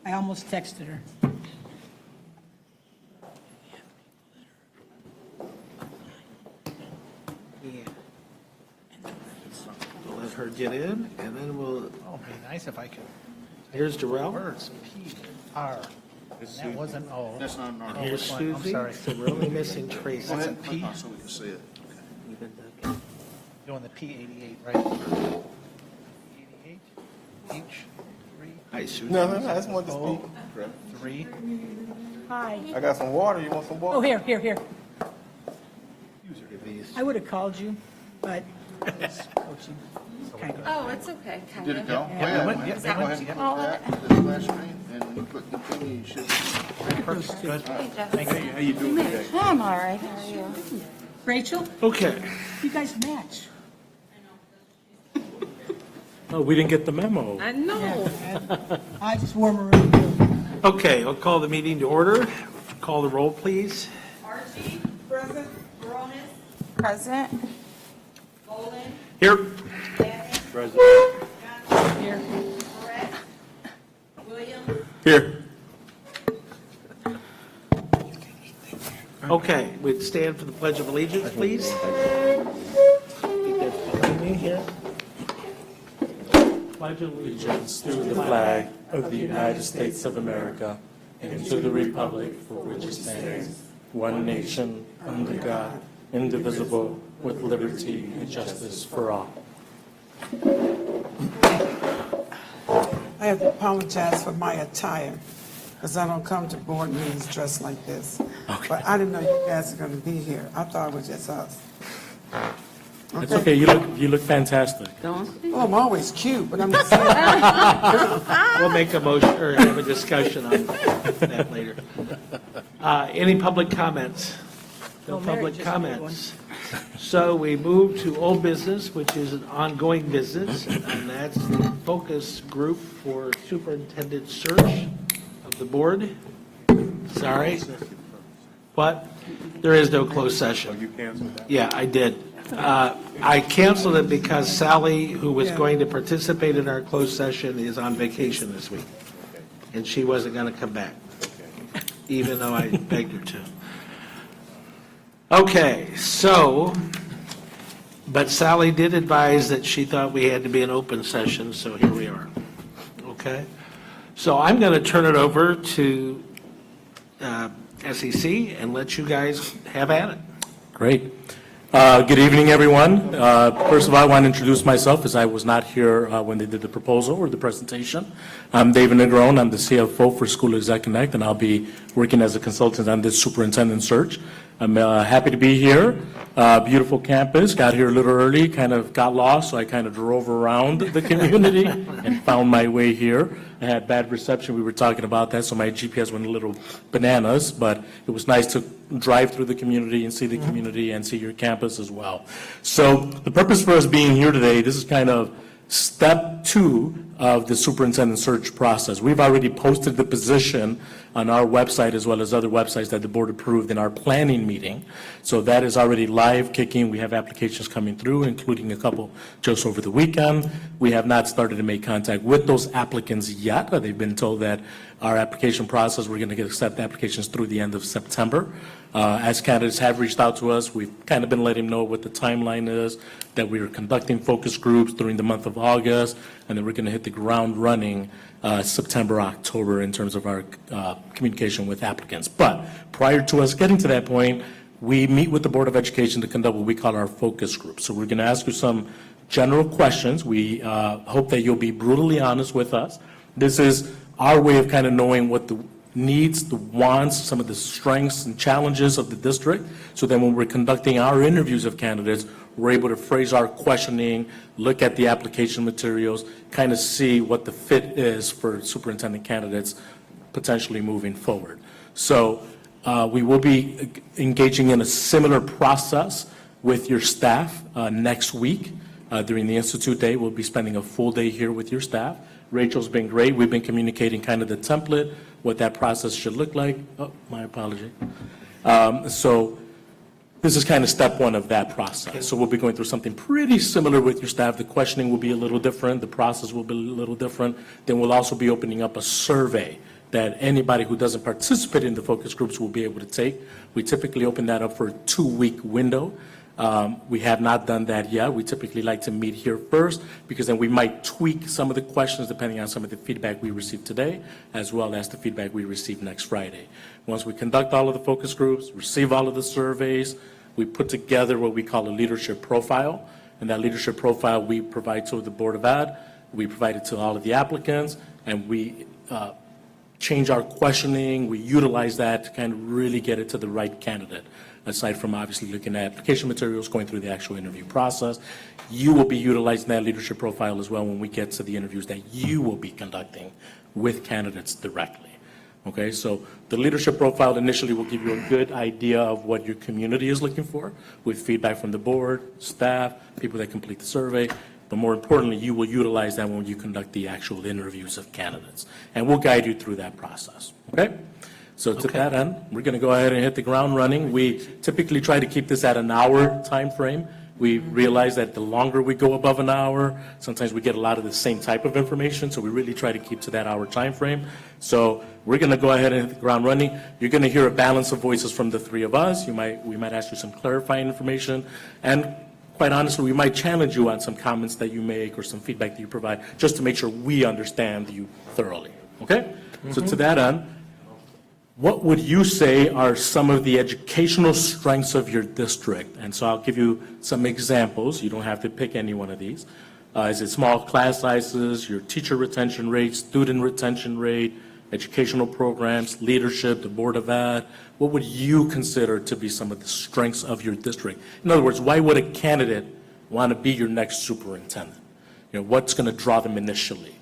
I almost texted her. Yeah. We'll let her get in, and then we'll, Oh, it'd be nice if I could. here's Darrell, Words, P, R. That wasn't O. That's not an R. here's which one? I'm Susie, sorry. so we're only missing Tracy. That's a P. So we can see it. Doing the P88, right? 88, H, 3, Hi, Susie. No, I just wanted to O, speak. 3. Hi. I got some water. You want some water? Oh, here. Give these. I would have called you, but it's coaching. Kind of. Oh, it's okay, kind Did of. it go? Yeah. They went, yeah, Go they ahead went, and yeah. put that to the last screen, and when you put continue, you should. Perfect, good. Hey, Jeff. Thank you. How you doing today? I'm all right, how are you? Rachel, Okay, you guys match. Oh, we didn't get the memo. I know. I just wore maroon too. okay, I'll call the meeting to order. Call the roll, please. Archie. Present. Baronis. Present. Bolin. Here. Gavin. President. Johnson. Here. Brett. Williams. Here. Okay, we'd stand for the Pledge of Allegiance, please. Keep that behind me here. Pledge allegiance to the flag of the United States of America and to the republic for which it stands, one nation, under God, indivisible, with liberty and justice for all. I have to apologize for my attire, because I don't come to board meetings dressed like this. But I didn't know you guys were going to be here. I thought it was just us. It's okay, you look fantastic. Oh, I'm always cute, but I'm just saying. We'll make a motion or have a discussion on that later. Any public comments? No No, Mary public just made one. comments. So we move to old business, which is an ongoing business, and that's the focus group for superintendent search of the board. Sorry. What? There is no closed session. You canceled that? Yeah, I did. I canceled it because Sally, who was going to participate in our closed session, is on vacation this week. And she wasn't going to come back, even though I begged her to. Okay, so, but Sally did advise that she thought we had to be an open session, so here we are. Okay? So I'm going to turn it over to SEC and let you guys have at it. Great. Good evening, everyone. First of all, I want to introduce myself, as I was not here when they did the proposal or the presentation. I'm David Negron. I'm the CFO for School Exec Connect, and I'll be working as a consultant on this superintendent search. I'm happy to be here. Beautiful campus. Got here a little early, kind of got lost, so I kind of drove around the community and found my way here. I had bad reception. We were talking about that, so my GPS went a little bananas, but it was nice to drive through the community and see the community and see your campus as well. So the purpose for us being here today, this is kind of step 2 of the superintendent search process. We've already posted the position on our website as well as other websites that the board approved in our planning meeting. So that is already live kicking. We have applications coming through, including a couple just over the weekend. We have not started to make contact with those applicants yet. They've been told that our application process, we're going to accept applications through the end of September. As candidates have reached out to us, we've kind of been letting them know what the timeline is, that we are conducting focus groups during the month of August, and then we're going to hit the ground running September, October in terms of our communication with applicants. But prior to us getting to that point, we meet with the Board of Education to conduct what we call our focus group. So we're going to ask you some general questions. We hope that you'll be brutally honest with us. This is our way of kind of knowing what the needs, the wants, some of the strengths and challenges of the district, so then when we're conducting our interviews of candidates, we're able to phrase our questioning, look at the application materials, kind of see what the fit is for superintendent candidates potentially moving forward. So we will be engaging in a similar process with your staff next week. During the Institute Day, we'll be spending a full day here with your staff. Rachel's been great. We've been communicating kind of the template, what that process should look like. Oh, my apology. So this is kind of step 1 of that process. So we'll be going through something pretty similar with your staff. The questioning will be a little different. The process will be a little different. Then we'll also be opening up a survey that anybody who doesn't participate in the focus groups will be able to take. We typically open that up for a 2-week window. We have not done that yet. We typically like to meet here first, because then we might tweak some of the questions depending on some of the feedback we receive today, as well as the feedback we receive next Friday. Once we conduct all of the focus groups, receive all of the surveys, we put together what we call a leadership profile. And that leadership profile we provide to the Board of Ed, we provide it to all of the applicants, and we change our questioning. We utilize that to kind of really get it to the right candidate. Aside from obviously looking at application materials, going through the actual interview process, you will be utilizing that leadership profile as well when we get to the interviews that you will be conducting with candidates directly. Okay, so the leadership profile initially will give you a good idea of what your community is looking for, with feedback from the board, staff, people that complete the survey. But more importantly, you will utilize that when you conduct the actual interviews of candidates. And we'll guide you through that process, okay? So to that end, we're going to go ahead and hit the ground running. We typically try to keep this at an hour time frame. We realize that the longer we go above an hour, sometimes we get a lot of the same type of information, so we really try to keep to that hour time frame. So we're going to go ahead and hit the ground running. You're going to hear a balance of voices from the three of us. We might ask you some clarifying information, and quite honestly, we might challenge you on some comments that you make or some feedback that you provide, just to make sure we understand you thoroughly, okay? So to that end, what would you say are some of the educational strengths of your district? And so I'll give you some examples. You don't have to pick any one of these. Is it small class sizes, your teacher retention rate, student retention rate, educational programs, leadership, the Board of Ed? What would you consider to be some of the strengths of your district? In other words, why would a candidate want to be your next superintendent? You know, what's going to draw them initially?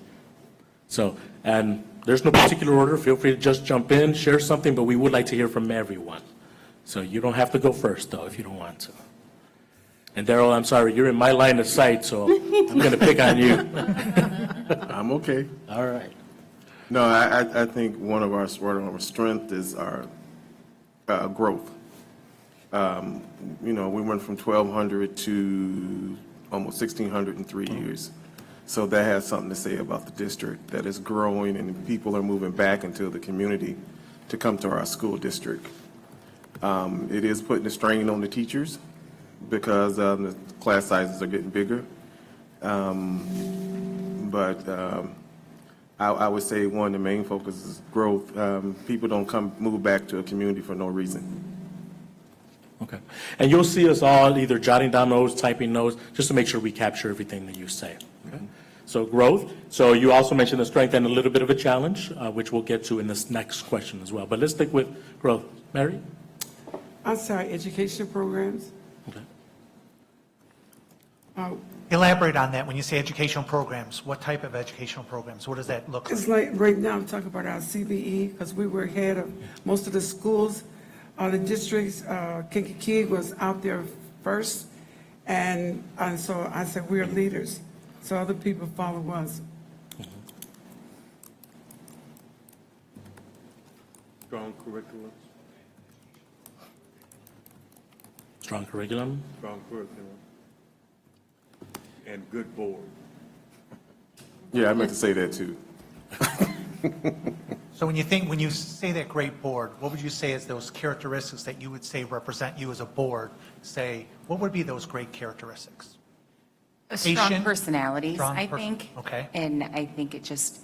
So, and there's no particular order. Feel free to just jump in, share something, but we would like to hear from everyone. So you don't have to go first, though, if you don't want to. And Darrell, I'm sorry, you're in my line of sight, so I'm going to pick on you. I'm okay. All right. No, I think one of our strength is our growth. You know, we went from 1,200 to almost 1,600 in 3 years. So that has something to say about the district, that is growing and people are moving back into the community to come to our school district. It is putting a strain on the teachers because the class sizes are getting bigger. But I would say one of the main focuses is growth. People don't move back to a community for no reason. Okay. And you'll see us all either jotting down notes, typing notes, just to make sure we capture everything that you say. Okay? So growth. So you also mentioned the strength and a little bit of a challenge, which we'll get to in this next question as well. But let's stick with growth. Mary? I'm sorry, education programs? Okay. Elaborate on that. When you say educational programs, what type of educational programs? What does that look like? It's like, right now, I'm talking about our CBE, because we were ahead of most of the schools, the districts. Kankakee was out there first, and so I said, we're leaders, so other people follow us. Strong curriculum, Strong curriculum. and good board. Yeah, I meant to say that too. So when you say that great board, what would you say is those characteristics that you would say represent you as a board? Say, what would be those great characteristics? Strong Patient? personalities, Strong I person- think. okay. And I think it just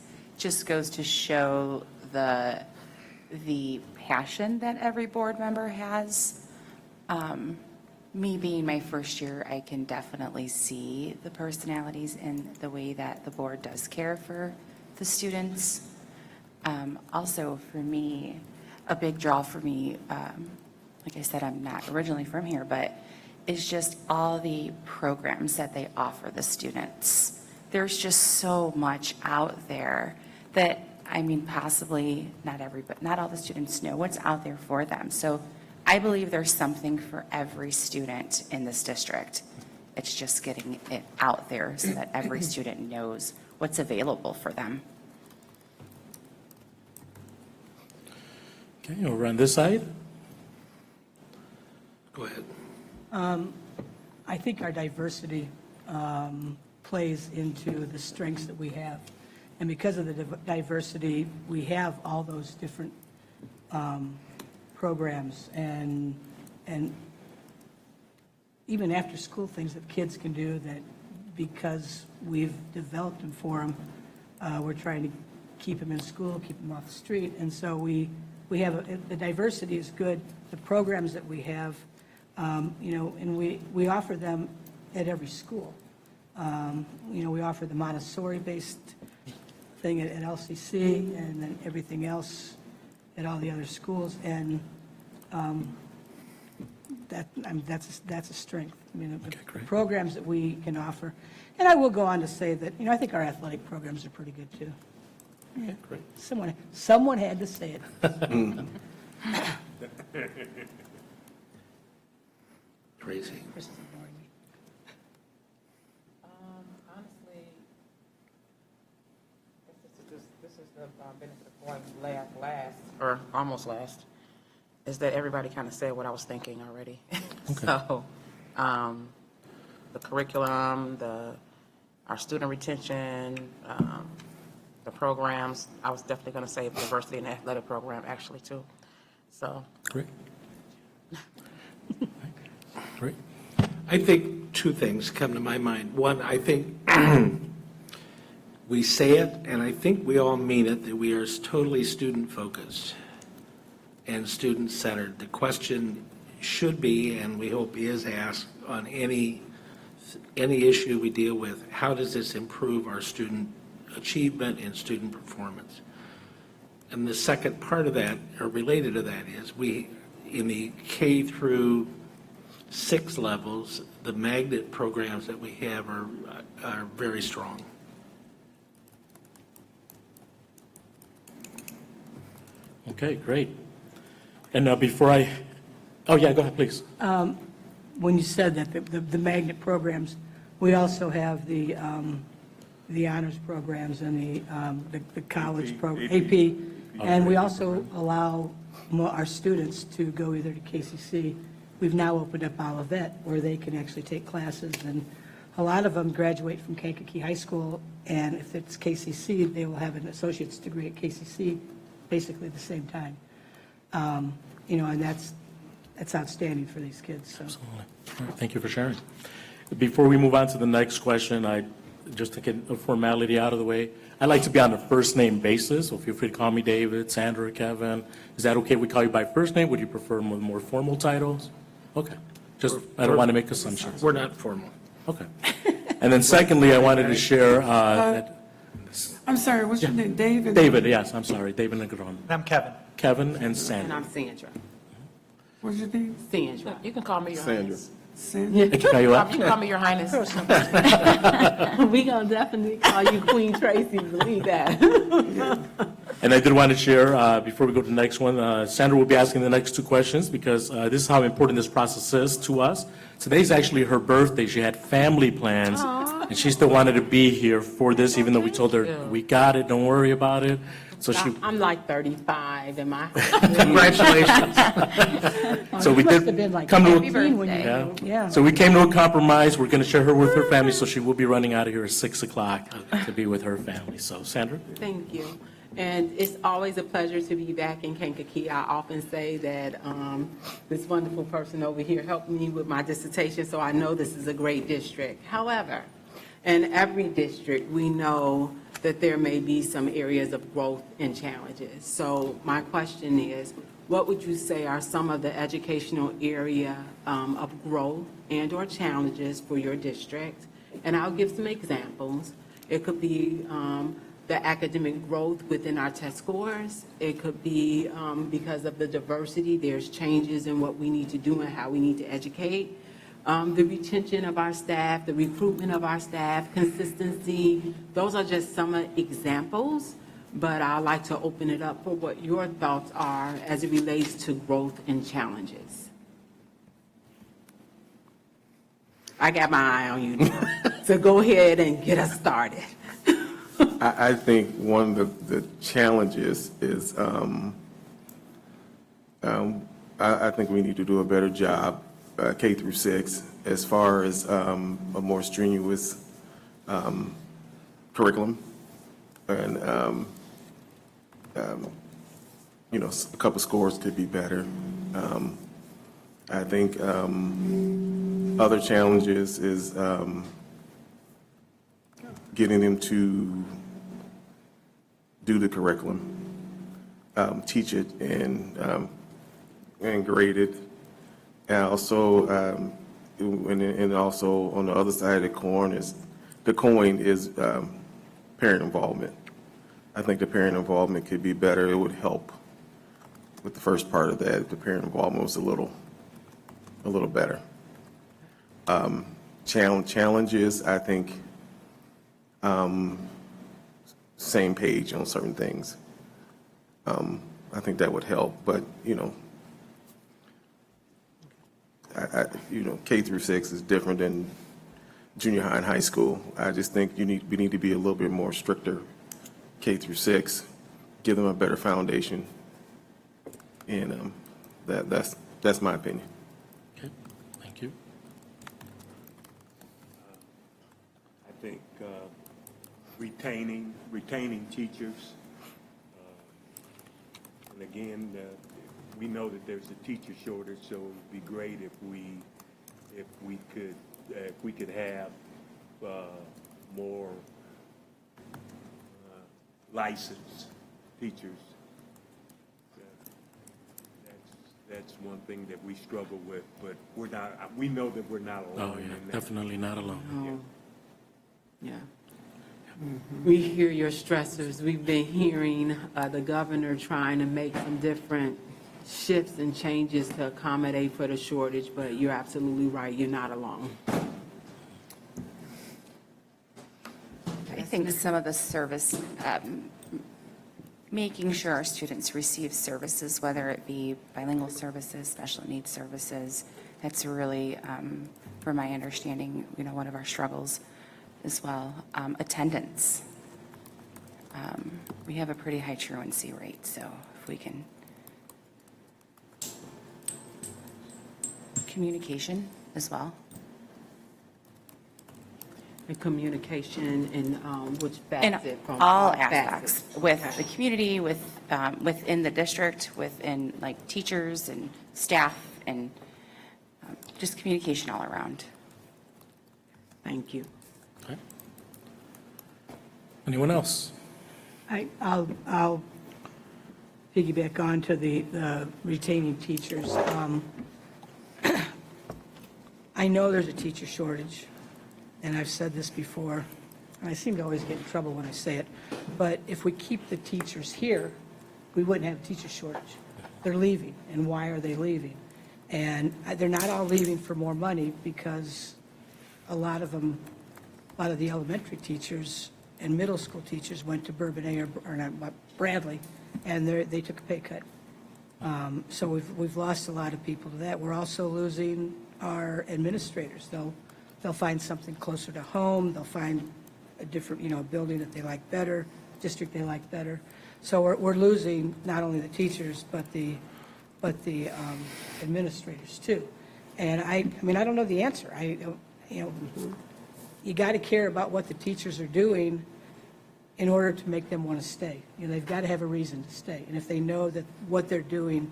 goes to show the passion that every board member has. Me being my first year, I can definitely see the personalities and the way that the board does care for the students. Also, for me, a big draw for me, like I said, I'm not originally from here, but it's just all the programs that they offer the students. There's just so much out there that, I mean, possibly not all the students know what's out there for them. So I believe there's something for every student in this district. It's just getting it out there so that every student knows what's available for them. Okay, over on this side. Go ahead. I think our diversity plays into the strengths that we have. And because of the diversity, we have all those different programs and even after-school things that kids can do that because we've developed them for them, we're trying to keep them in school, keep them off the street. And so we have, the diversity is good. The programs that we have, and we offer them at every school. We offer the Montessori-based thing at LCC and then everything else at all the other schools. And that's a strength. The programs that we can offer. And I will go on to say that, I think our athletic programs are pretty good too. Okay, great. Someone had to say it. Tracy. Honestly, this is the benefit of going last, or almost last, is that everybody kind of said what I was thinking already. So, the curriculum, our student retention, the programs, I was definitely going to say diversity in the athletic program, actually, too. So, Great. Great. I think two things come to my mind. One, I think we say it, and I think we all mean it, that we are totally student-focused and student-centered. The question should be, and we hope is asked on any issue we deal with, how does this improve our student achievement and student performance? And the second part of that, or related to that, is we, in the K through 6 levels, the magnet programs that we have are very strong. Okay, great. And before oh yeah, go ahead, please. When you said that, the magnet programs, we also have the honors programs and the college program, AP. And we also allow our students to go either to KCC. We've now opened up Olivet where they can actually take classes. And a lot of them graduate from Kankakee High School. And if it's KCC, they will have an associate's degree at KCC basically at the same time. And that's outstanding for these kids. So. Absolutely. All right, thank you for sharing. Before we move on to the next question, just to get a formality out of the way, I like to be on a first name basis, so feel free to call me David, Sandra, Kevin. Is that okay? We call you by first name? Would you prefer more formal titles? Okay. I don't want to make assumptions. We're not formal. Okay. And then secondly, I wanted to share that. I'm sorry, what's your name, David? David, yes, I'm sorry, David Negron. And I'm Kevin. Kevin and and Sandra. I'm Sandra. What's your name? Sandra. You can call me Your Sandra. Highness. Sandra? I can call you You up? can call me Your Highness. We gonna definitely call you Queen Tracy, believe that. And I did want to share, before we go to the next one, Sandra will be asking the next two questions because this is how important this process is to us. Today's actually her birthday. She had family plans, and she still wanted to be here for this, even though we told her, we got it, don't worry about it. So she, I'm like 35, and my Congratulations. so we You must did have been like come to 15 when you, yeah. So we came to a compromise. We're going to share her with her family, so she will be running out of here at 6 o'clock to be with her family. So Sandra? Thank you. And it's always a pleasure to be back in Kankakee. I often say that this wonderful person over here helped me with my dissertation, so I know this is a great district. However, in every district, we know that there may be some areas of growth and challenges. So my question is, what would you say are some of the educational area of growth and/or challenges for your district? And I'll give some examples. It could be the academic growth within our test scores. It could be because of the diversity, there's changes in what we need to do and how we need to educate. The retention of our staff, the recruitment of our staff, consistency, those are just some examples, but I'd like to open it up for what your thoughts are as it relates to growth and challenges. I got my eye on you, so go ahead and get us started. I think one of the challenges is, I think we need to do a better job, K through 6, as far as a more strenuous curriculum. and, you know, a couple scores could be better. I think other challenges is getting them to do the curriculum, teach it, and grade it. And also, and also on the other side of the coin is parent involvement. I think the parent involvement could be better. It would help with the first part of that if the parent involvement was a little better. Challenges, I think, same page on certain things. I think that would help, but, you know, K through 6 is different than junior high and high school. I just think we need to be a little bit more stricter K through 6, give them a better foundation, and that's my opinion. Okay, thank you. I think retaining teachers. And again, we know that there's a teacher shortage, so it'd be great if we could have more licensed teachers. That's one thing that we struggle with, but we know that we're not alone. Oh, yeah, in that. definitely not alone. Yeah. We hear your stressors. We've been hearing the governor trying to make some different shifts and changes to accommodate for the shortage, but you're absolutely right. You're not alone. I think some of the service, making sure our students receive services, whether it be bilingual services, special needs services, that's really, from my understanding, one of our struggles as well. Attendance. We have a pretty high truancy rate, so if we can. Communication as well. And communication in which In facet? From all facets. aspects, with the community, within the district, within like teachers and staff, and just communication all around. Thank you. Okay. Anyone else? I'll piggyback on to the retaining teachers. I know there's a teacher shortage, and I've said this before, and I seem to always get in trouble when I say it, but if we keep the teachers here, we wouldn't have a teacher shortage. They're leaving, and why are they leaving? And they're not all leaving for more money, because a lot of the elementary teachers and middle school teachers went to Bourbonnais or not, Bradley, and they took a pay cut. So we've lost a lot of people to that. We're also losing our administrators. They'll find something closer to home. They'll find a different, building that they like better, district they like better. So we're losing not only the teachers, but the administrators too. And I don't know the answer. You got to care about what the teachers are doing in order to make them want to stay. They've got to have a reason to stay. And if they know that what they're doing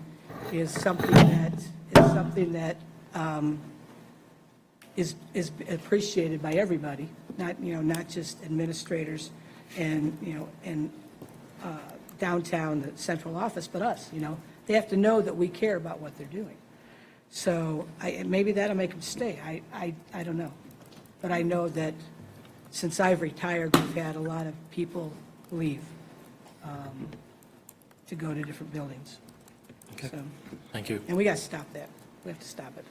is something that is appreciated by everybody, not just administrators and downtown, the central office, but us, They have to know that we care about what they're doing. So maybe that'll make them stay. I don't know. But I know that since I've retired, we've had a lot of people leave to go to different buildings. Okay. So, Thank you. and we got to stop that. We have to stop it.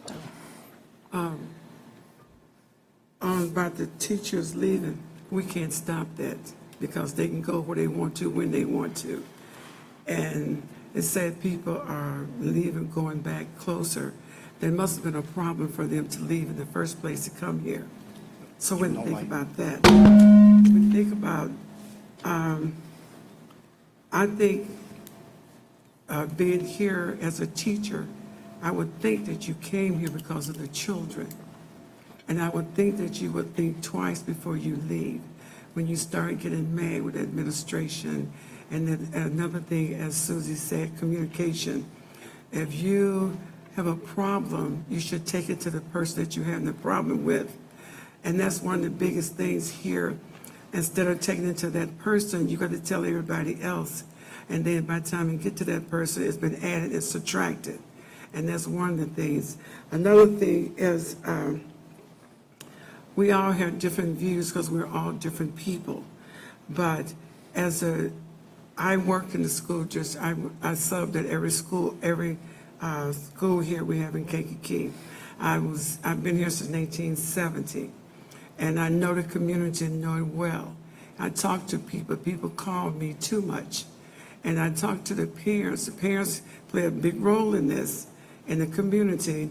About the teachers leaving, we can't stop that because they can go where they want to, when they want to. And it said people are leaving, going back closer. There must have been a problem for them to leave in the first place to come here. So when you think about that, when you think about, I think being here as a teacher, I would think that you came here because of the children. And I would think that you would think twice before you leave. when you start getting mad with administration. And then another thing, as Susie said, communication. If you have a problem, you should take it to the person that you're having the problem with. And that's one of the biggest things here. Instead of taking it to that person, you got to tell everybody else. And then by the time you get to that person, it's been added and subtracted. And that's one of the things. Another thing is we all have different views because we're all different people. But I worked in the school, I subbed at every school here we have in Kankakee. I've been here since 1970, and I know the community and know it well. I talk to people call me too much, and I talk to the parents. The parents play a big role in this, in the community,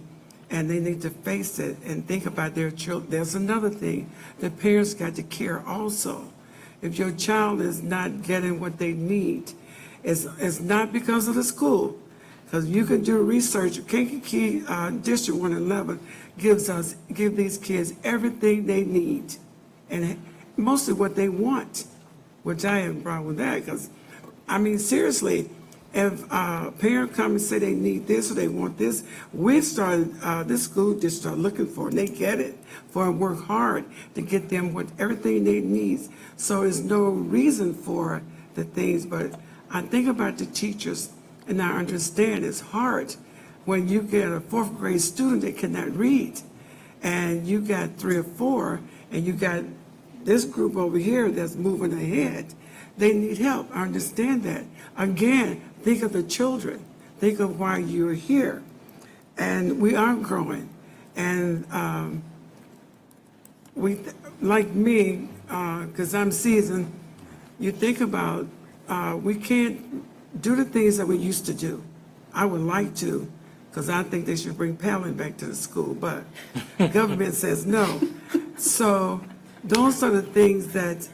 and they need to face it and think about their children. There's another thing, the parents got to care also. If your child is not getting what they need, it's not because of the school. Because you can do research. Kankakee District 111 give these kids everything they need, and mostly what they want, which I have a problem with that. Because, I mean, seriously, if a parent comes and say they need this or they want this, we've started, this school just start looking for it, and they get it, for and work hard to get them everything they need. So there's no reason for the things, but I think about the teachers, and I understand it's hard when you get a fourth grade student that cannot read, and you got 3 or 4, and you got this group over here that's moving ahead. They need help. I understand that. Again, think of the children. Think of why you're here. And we are growing. And like me, because I'm seasoned, you think about we can't do the things that we used to do. I would like to, because I think they should bring paddling back to the school, but government says no. So those are the things that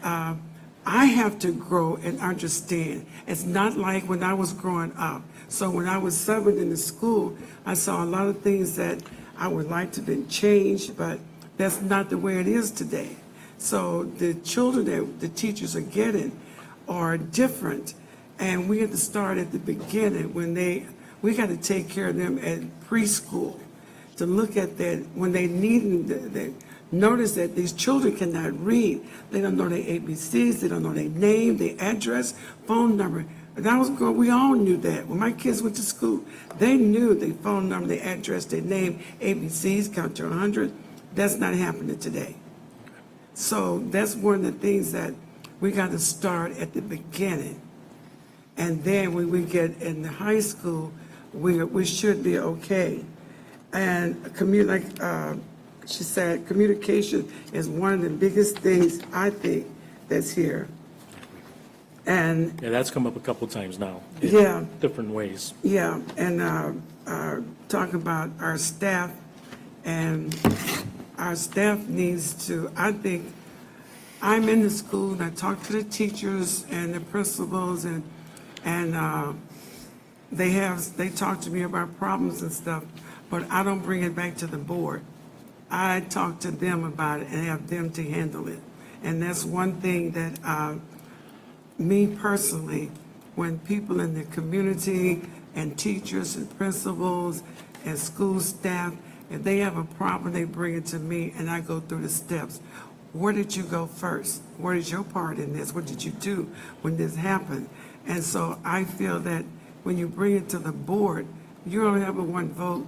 I have to grow and understand. It's not like when I was growing up. So when I was subbing in the school, I saw a lot of things that I would like to have been changed, but that's not the way it is today. So the children that the teachers are getting are different, and we have to start at the beginning when we got to take care of them at preschool, to look at that when they need notice that these children cannot read. They don't know their ABCs, they don't know their name, their address, phone number. When I was growing, we all knew that. When my kids went to school, they knew their phone number, their address, their name, ABCs, count to 100. That's not happening today. So that's one of the things that we got to start at the beginning. And then when we get in the high school, we should be okay. And like she said, communication is one of the biggest things, I think, that's here. And Yeah, that's come up a couple times now. yeah, Different ways. yeah, and talking about our staff, and our staff needs to, I think, I'm in the school and I talk to the teachers and the principals, and they talk to me about problems and stuff, but I don't bring it back to the board. I talk to them about it and have them to handle it. And that's one thing that me personally, when people in the community and teachers and principals and school staff, if they have a problem, they bring it to me and I go through the steps. Where did you go first? What is your part in this? What did you do when this happened? And so I feel that when you bring it to the board, you only have a one vote,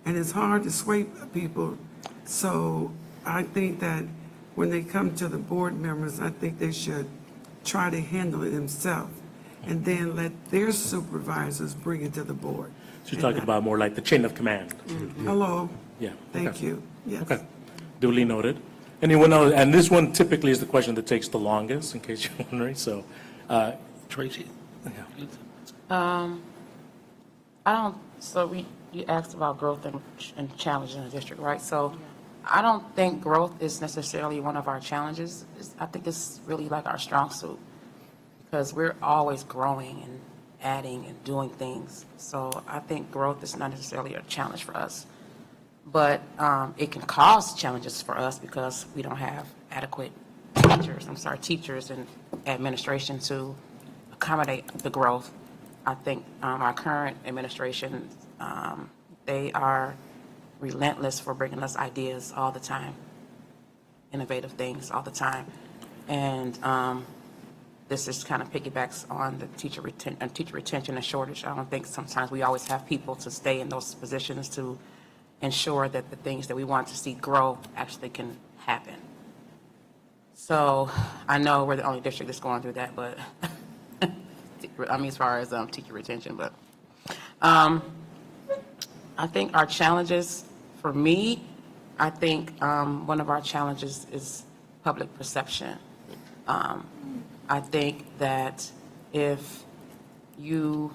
and it's hard to sway people. So I think that when they come to the board members, I think they should try to handle it themselves, and then let their supervisors bring it to the board. So you're talking about more like the chain of command. Hello? Yeah. Thank okay. you. Yes. Okay. Duly noted. Anyone else? And this one typically is the question that takes the longest, in case you're wondering. So, Tracy? yeah. So you asked about growth and challenges in the district, right? So I don't think growth is necessarily one of our challenges. I think it's really like our strong suit, because we're always growing and adding and doing things. So I think growth is not necessarily a challenge for us, but it can cause challenges for us because we don't have adequate teachers and administration to accommodate the growth. I think our current administration, they are relentless for bringing us ideas all the time, innovative things all the time. And this is kind of piggybacks on the teacher retention and shortage. I don't think sometimes we always have people to stay in those positions to ensure that the things that we want to see grow actually can happen. So I know we're the only district that's going through that, but I mean, as far as teacher retention, but I think our challenges, for me, I think one of our challenges is public perception. I think that if you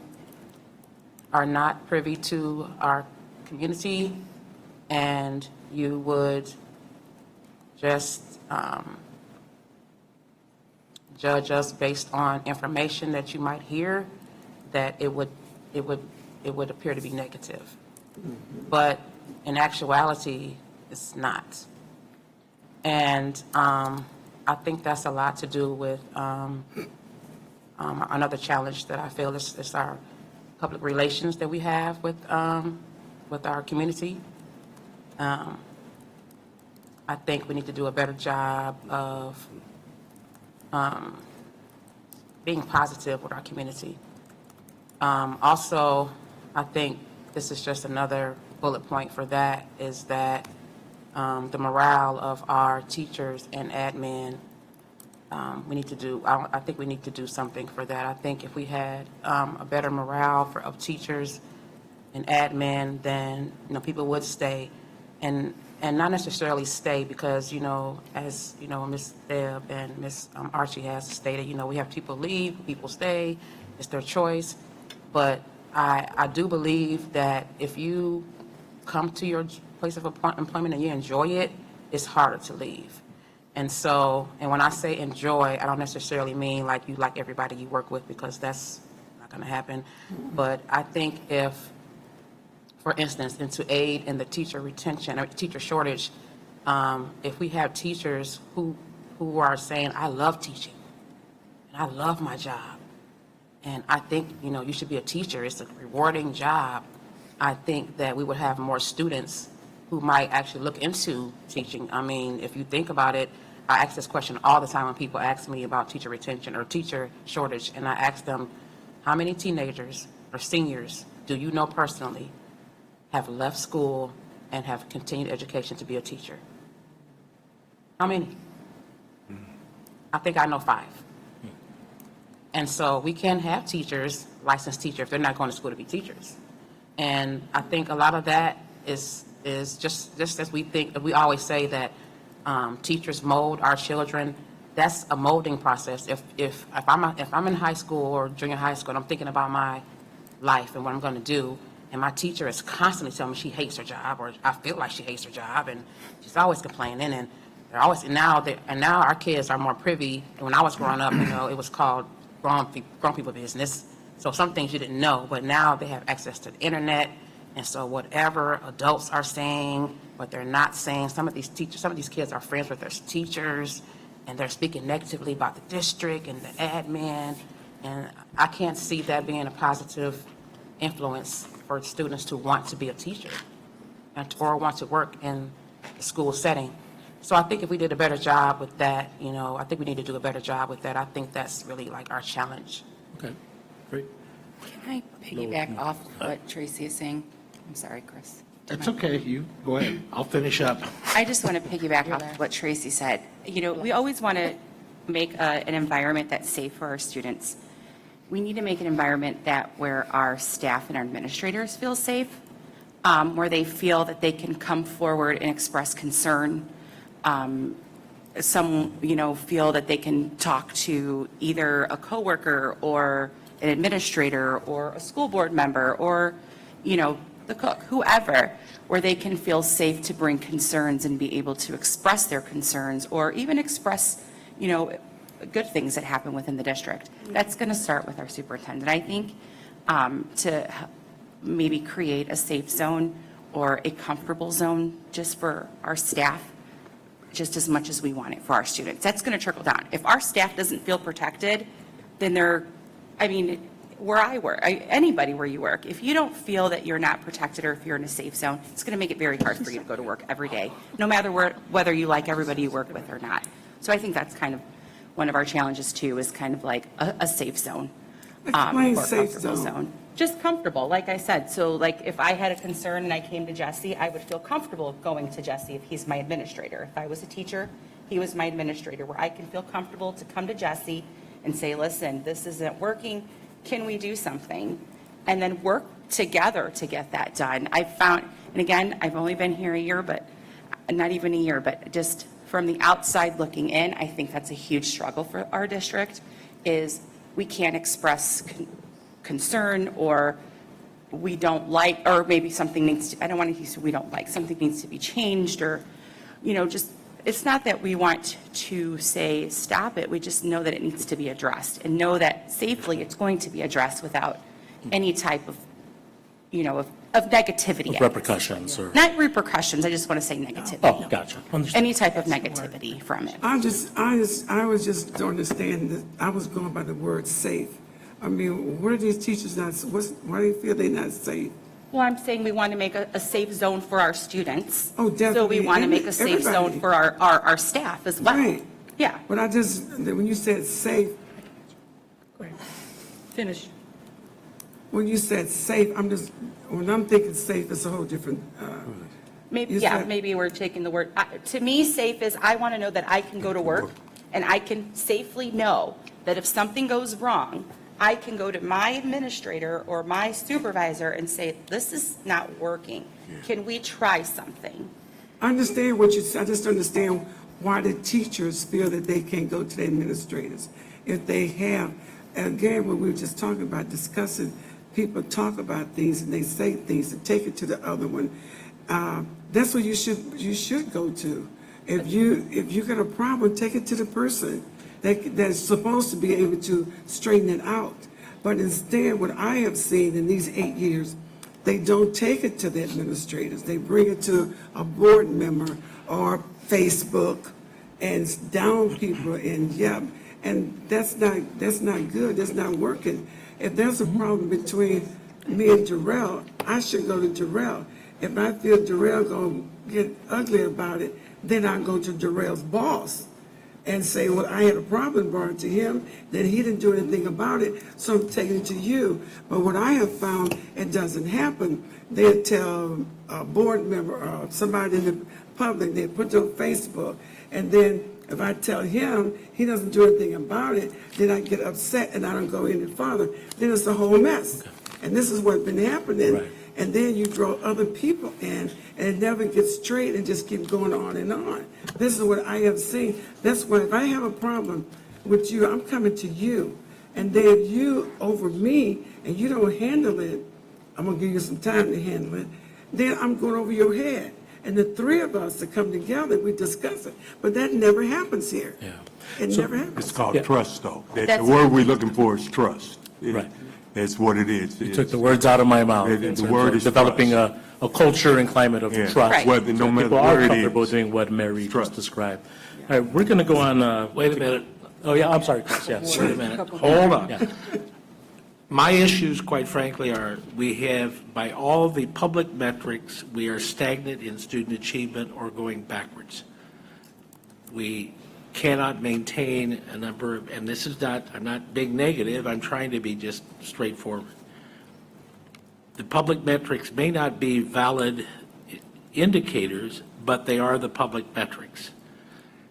are not privy to our community and you would just judge us based on information that you might hear, that it would appear to be negative. But in actuality, it's not. And I think that's a lot to do with another challenge that I feel is our public relations that we have with our community. I think we need to do a better job of being positive with our community. Also, I think this is just another bullet point for that, is that the morale of our teachers and admin, I think we need to do something for that. I think if we had a better morale of teachers and admin, then people would stay, and not necessarily stay because as Ms. Deb and Ms. Archie has stated, we have people leave, people stay, it's their choice. But I do believe that if you come to your place of employment and you enjoy it, it's harder to leave. And when I say enjoy, I don't necessarily mean like you like everybody you work with, because that's not going to happen. But I think if, for instance, and to aid in the teacher retention or teacher shortage, if we have teachers who are saying, I love teaching and I love my job, and I think you should be a teacher, it's a rewarding job, I think that we would have more students who might actually look into teaching. I mean, if you think about it, I ask this question all the time when people ask me about teacher retention or teacher shortage, and I ask them, how many teenagers or seniors do you know personally have left school and have continued education to be a teacher? How many? I think I know 5. And so we can have teachers, licensed teachers, if they're not going to school to be teachers. And I think a lot of that is just as we always say that teachers mold our children. That's a molding process. If I'm in high school or junior high school and I'm thinking about my life and what I'm going to do, and my teacher is constantly telling me she hates her job, or I feel like she hates her job, and she's always complaining, and they're always now our kids are more privy. And when I was growing up, it was called grown people business. So some things you didn't know, but now they have access to the internet, and so whatever adults are saying, what they're not saying, some of these kids are friends with their teachers, and they're speaking negatively about the district and the admin, and I can't see that being a positive influence for students to want to be a teacher or want to work in the school setting. So I think if we did a better job with that, I think we need to do a better job with that. I think that's really like our challenge. Okay, great. Can I piggyback off what Tracy is saying? I'm sorry, Chris. It's okay, you go ahead. I'll finish up. I just want to piggyback off what Tracy said. We always want to make an environment that's safe for our students. We need to make an environment where our staff and our administrators feel safe, where they feel that they can come forward and express concern. Some, feel that they can talk to either a coworker or an administrator or a school board member or, the cook, whoever, where they can feel safe to bring concerns and be able to express their concerns or even express, good things that happen within the district. That's going to start with our superintendent. I think to maybe create a safe zone or a comfortable zone just for our staff just as much as we want it for our students. That's going to trickle down. If our staff doesn't feel protected, then where I work, anybody where you work, if you don't feel that you're not protected or if you're in a safe zone, it's going to make it very hard for you to go to work every day, no matter whether you like everybody you work with or not. So I think that's kind of one of our challenges too, is kind of like a safe zone. Explain or safe comfortable zone. Just comfortable, like I said. So like if I had a concern and I came to Jesse, I would feel comfortable going to Jesse if he's my administrator. If I was a teacher, he was my administrator, where I can feel comfortable to come to Jesse and say, listen, this isn't working. Can we do something? And then work together to get that done. I found, and again, I've only been here a year, but not even a year, but just from the outside looking in, I think that's a huge struggle for our district, is we can't express concern, or we don't like, or maybe something needs to, I don't want to use we don't like, something needs to be changed, or, just, it's not that we want to say stop it, we just know that it needs to be addressed, and know that safely it's going to be addressed without any type of, of negativity. I guess. Repercussions or? Not repercussions, I just want to say negativity. Oh, gotcha. Understood. Any type of negativity from it. I was just don't understand that, I was going by the word safe. I mean, what are these teachers not, why do you feel they're not safe? Well, I'm saying we want to make a safe zone for our students. Oh, So we definitely. want to make a safe zone Everybody. for our staff as well. Right. Yeah. But when you said safe, Go ahead. Finish. when you said safe, when I'm thinking safe, it's a whole different, Maybe, You yeah, said- maybe we're taking the word, to me, safe is I want to know that I can go to work and I can safely know that if something goes wrong, I can go to my administrator or my supervisor and say, this is not working. Can we try something? I understand what you said, I just understand why the teachers feel that they can't go to the administrators. If they have, again, what we were just talking about, discussing, people talk about things and they say things and take it to the other one. That's what you should go to. If you got a problem, take it to the person that's supposed to be able to straighten it out. But instead, what I have seen in these 8 years, they don't take it to the administrators. They bring it to a board member or Facebook and down people and and that's not good. That's not working. If there's a problem between me and Jarrell, I should go to Jarrell. If I feel Jarrell gonna get ugly about it, then I go to Jarrell's boss and say, well, I had a problem, brought it to him, then he didn't do anything about it, so I'm taking it to you. But what I have found, it doesn't happen. They'll tell a board member or somebody in the public, they put it on Facebook, and then if I tell him, he doesn't do anything about it, then I get upset and I don't go any further. Then it's a whole mess. And this is what's been happening. Right. And then you draw other people in, and it never gets straight and just keeps going on and on. This is what I have seen. That's why if I have a problem with you, I'm coming to you. And then if you over me and you don't handle it, I'm going to give you some time to handle it, then I'm going over your head. And the three of us that come together, we discuss it. But that never happens here. Yeah. It So- never happens. It's called Yeah. trust, though. The That's- word we're looking for is trust. Right. That's what it is. You took the words out of my mouth. The in terms word of is developing trust. a culture and climate of Yeah. trust. Right. Whether, no matter People are where it comfortable is. doing what Mary just Trust. described. All right, we're going to go on. Wait a minute, Oh, yeah, I'm sorry, Chris, yes. wait a minute, hold on. Yeah. My issues, quite frankly, are we have, by all the public metrics, we are stagnant in student achievement or going backwards. We cannot maintain a number of, and this is not, I'm not being negative, I'm trying to be just straightforward. The public metrics may not be valid indicators, but they are the public metrics.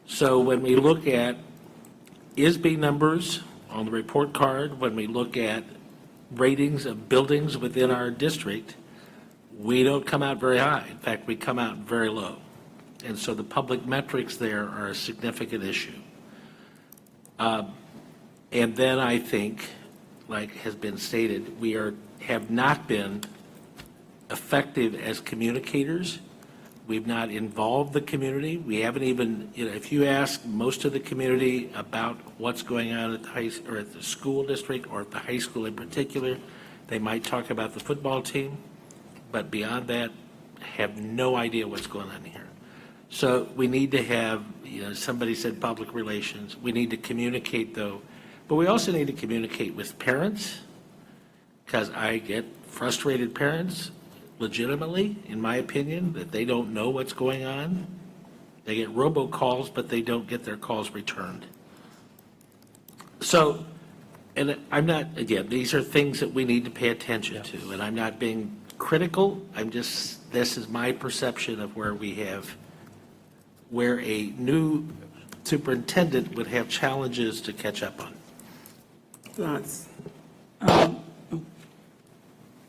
So when we look at ISB numbers on the report card, when we look at ratings of buildings within our district, we don't come out very high. In fact, we come out very low. And so the public metrics there are a significant issue. And then I think, like has been stated, we have not been effective as communicators. We've not involved the community. We haven't even, if you ask most of the community about what's going on at the or at the school district or at the high school in particular, they might talk about the football team, but beyond that, have no idea what's going on here. So we need to have, somebody said public relations. We need to communicate, though. But we also need to communicate with parents, because I get frustrated parents, legitimately, in my opinion, that they don't know what's going on. They get robocalls, but they don't get their calls returned. So, and I'm not, again, these are things that we need to pay attention to, and I'm not being critical. This is my perception of where a new superintendent would have challenges to catch up on. Lots.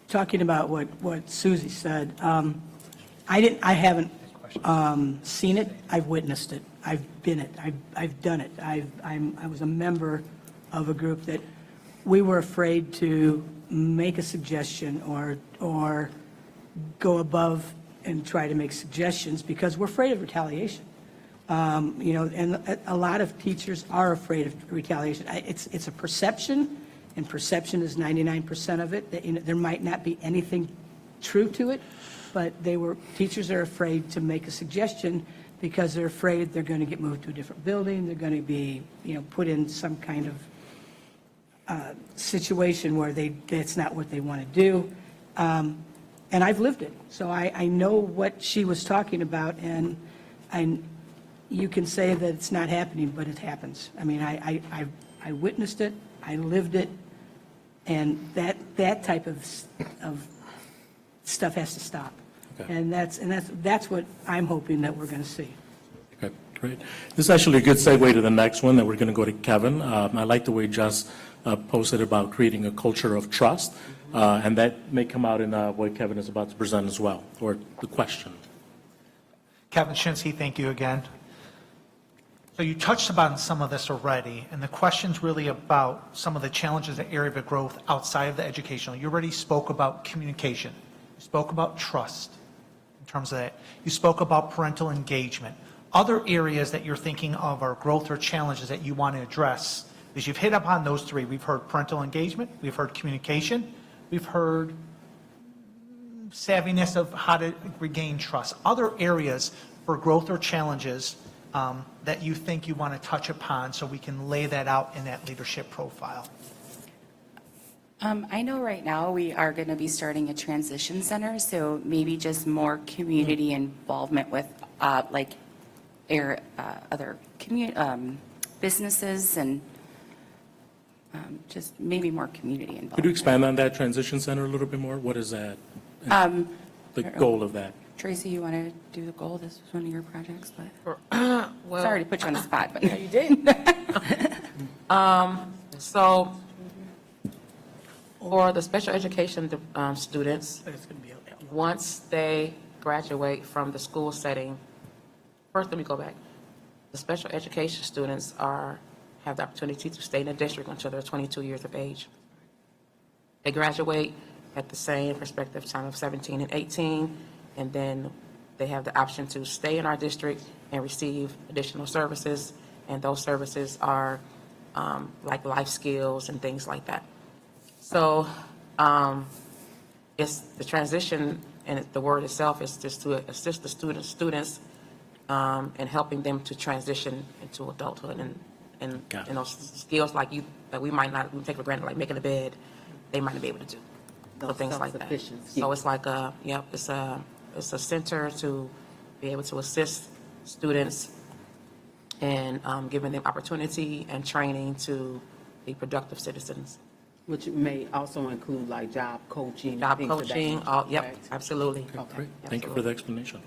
Talking about what Susie said, I haven't seen it, I've witnessed it, I've been it, I've done it. I was a member of a group that we were afraid to make a suggestion or go above and try to make suggestions because we're afraid of retaliation. And a lot of teachers are afraid of retaliation. It's a perception, and perception is 99% of it. That, there might not be anything true to it, but teachers are afraid to make a suggestion because they're afraid they're going to get moved to a different building, they're going to be, put in some kind of situation where that's not what they want to do. And I've lived it, so I know what she was talking about, and you can say that it's not happening, but it happens. I mean, I witnessed it, I lived it, and that type of stuff has to stop. Okay. And that's what I'm hoping that we're going to see. Okay, great. This is actually a good segue to the next one that we're going to go to Kevin. I like the way Jess posted about creating a culture of trust, and that may come out in what Kevin is about to present as well, or the question. Kevin Shinsky, thank you again. So you touched upon some of this already, and the question's really about some of the challenges, the area of growth outside of the educational. You already spoke about communication. You spoke about trust in terms of that. You spoke about parental engagement. Other areas that you're thinking of are growth or challenges that you want to address, because you've hit upon those three. We've heard parental engagement, we've heard communication, we've heard savviness of how to regain trust. Other areas for growth or challenges that you think you want to touch upon so we can lay that out in that leadership profile? I know right now we are going to be starting a transition center, so maybe just more community involvement with other businesses and just maybe more community involvement. Could you expand on that transition center a little bit more? What is that? The goal of that? Tracy, you want to do the goal? This was one of your projects, but Well, sorry to put you on the spot, but you did. So for the special education students, once they graduate from the school setting, first let me go back. The special education students have the opportunity to stay in the district until they're 22 years of age. They graduate at the same respective time of 17 and 18, and then they have the option to stay in our district and receive additional services, and those services are like life skills and things like that. So it's the transition, and the word itself is just to assist the students in helping them to transition into adulthood, and those skills like we might not take for granted, like making a bed, they might not be able to do. So things like that. So it's like it's a center to be able to assist students and giving them opportunity and training to be productive citizens. Which may also include like job coaching. Job things of that coaching, nature, yep, correct? absolutely. Great. Thank you for the explanation.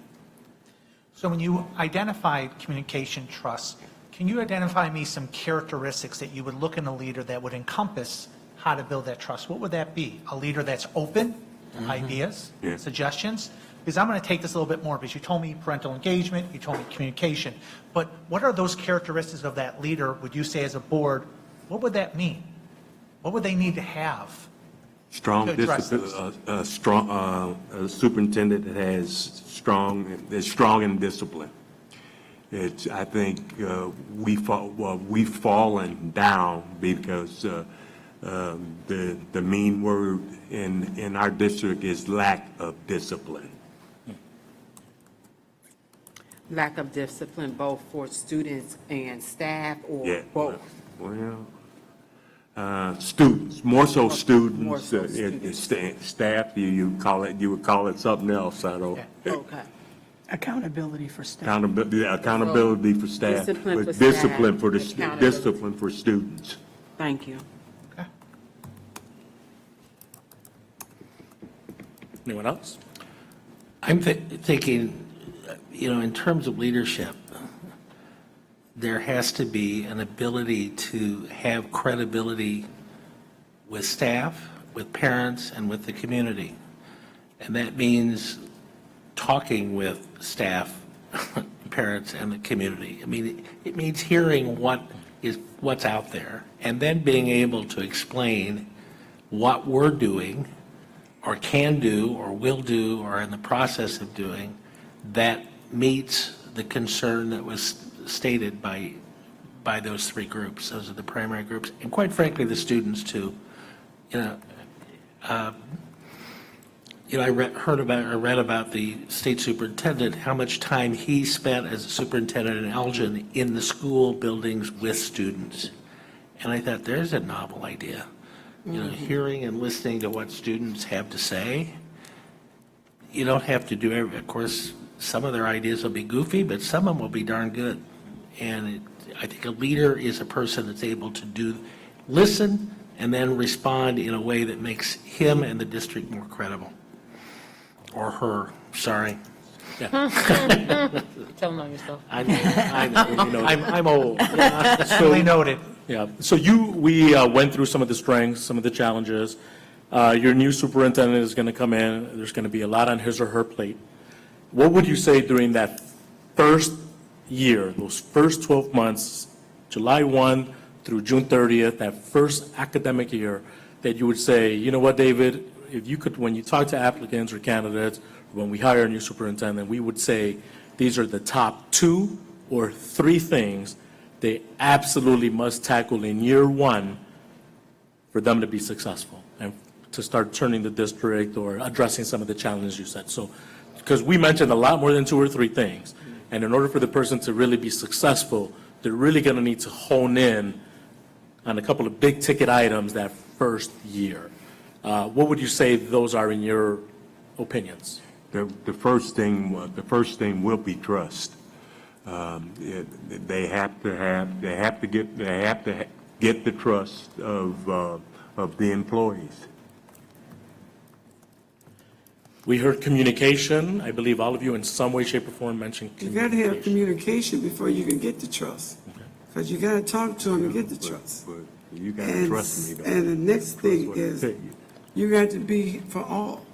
So when you identified communication trust, can you identify me some characteristics that you would look in a leader that would encompass how to build that trust? What would that be? A leader that's open to ideas, suggestions? Because I'm going to take this a little bit more, because you told me parental engagement, you told me communication, but what are those characteristics of that leader, would you say, as a board? What would that mean? What would they need to have? Strong To address discipline, a superintendent that is strong in discipline. I think we've fallen down because the mean word in our district is lack of discipline. lack of discipline both for students and staff, or Yeah. both? Well, students, more so More students, so staff, you would call it something else, I don't. Okay. Accountability for staff. Accountability for staff, Discipline but for staff, discipline for the, accountability. discipline for students. Thank you. Anyone else? I'm thinking, in terms of leadership, there has to be an ability to have credibility with staff, with parents, and with the community. And that means talking with staff, parents, and the community. I mean, it means hearing what's out there, and then being able to explain what we're doing, or can do, or will do, or in the process of doing, that meets the concern that was stated by those three groups. Those are the primary groups, and quite frankly, the students too. I read about the state superintendent, how much time he spent as a superintendent in Elgin in the school buildings with students. And I thought, there's a novel idea. Hearing and listening to what students have to say. You don't have to do of course, some of their ideas will be goofy, but some of them will be darn good. And I think a leader is a person that's able to listen and then respond in a way that makes him and the district more credible. Or her, sorry. Tell them on yourself. I know. I'm old. Duly noted. Yeah, so we went through some of the strengths, some of the challenges. Your new superintendent is going to come in, there's going to be a lot on his or her plate. What would you say during that first year, those first 12 months, July 1 through June 30th, that first academic year, that you would say, you know what, David, if you could, when you talk to applicants or candidates, when we hire a new superintendent, we would say these are the top 2 or 3 things they absolutely must tackle in year 1 for them to be successful and to start turning the district or addressing some of the challenges you said. So, because we mentioned a lot more than 2 or 3 things. And in order for the person to really be successful, they're really going to need to hone in on a couple of big ticket items that first year. What would you say those are in your opinions? The first thing will be trust. They have to get the trust of the employees. We heard communication. I believe all of you in some way, shape, or form mentioned You got to have communication before you can get the trust. Because you got to talk to them to get the trust. But you got to trust me, though. And the next thing is, you got to be for all.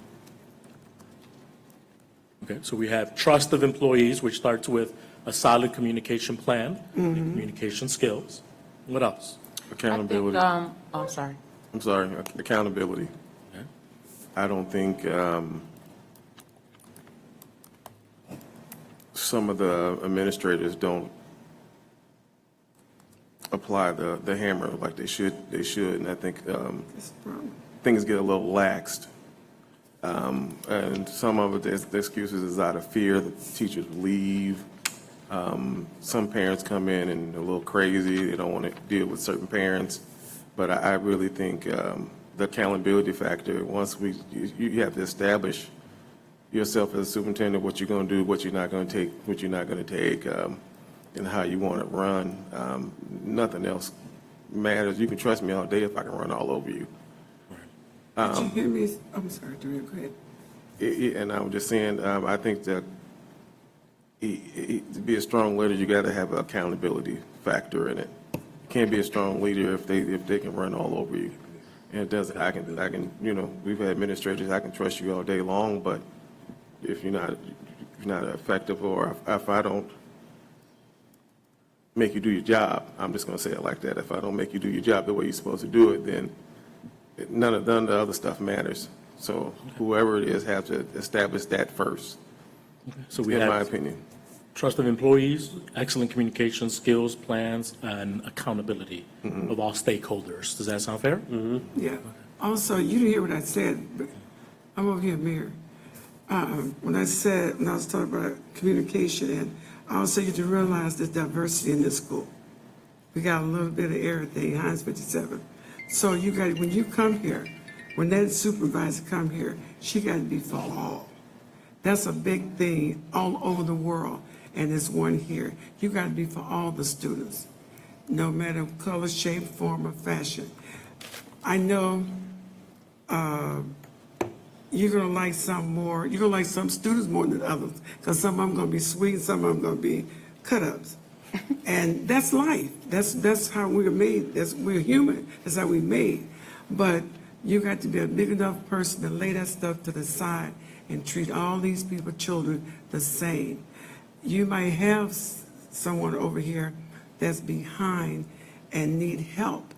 Okay, so we have trust of employees, which starts with a solid communication plan, and communication skills. What else? Accountability. I'm sorry. I'm sorry, accountability. Okay. I don't think some of the administrators don't apply the hammer like they should, and I think That's the problem. things get a little laxed. And some of it, the excuses is out of fear that teachers leave. Some parents come in and are a little crazy, they don't want to deal with certain parents. But I really think the accountability factor, once you have to establish yourself as a superintendent, what you're going to do, what you're not going to take, what you're not going to take, and how you want to run. Nothing else matters. You can trust me all day if I can run all over you. Did you hear me? I'm sorry, Doreen, go ahead. And I was just saying, I think that to be a strong leader, you got to have an accountability factor in it. You can't be a strong leader if they can run all over you. And it doesn't. I can. We've had administrators. I can trust you all day long, but if you're not effective, or if I don't make you do your job, I'm just going to say it like that. If I don't make you do your job the way you're supposed to do it, then none of the other stuff matters. So whoever it is has to establish that first, So we in my have opinion. trust of employees, excellent communication skills, plans, and accountability of all stakeholders. Does that sound fair? Yeah. Also, you didn't hear what I said, but I'm over here, Mayor. When I was talking about communication and Also, you have to realize there's diversity in this school. We got a little bit of everything, Heinz 57. So you got, when you come here, when that supervisor come here, she got to be for all. That's a big thing all over the world, and there's one here. You got to be for all the students, no matter color, shape, form, or fashion. I know you're gonna like some more, you're gonna like some students more than others, because some of them gonna be sweet, and some of them gonna be cut-ups. And that's life. That's how we're made. We're human. That's how we're made. But you got to be a big enough person to lay that stuff to the side and treat all these people, children, the same. You might have someone over here that's behind and need help,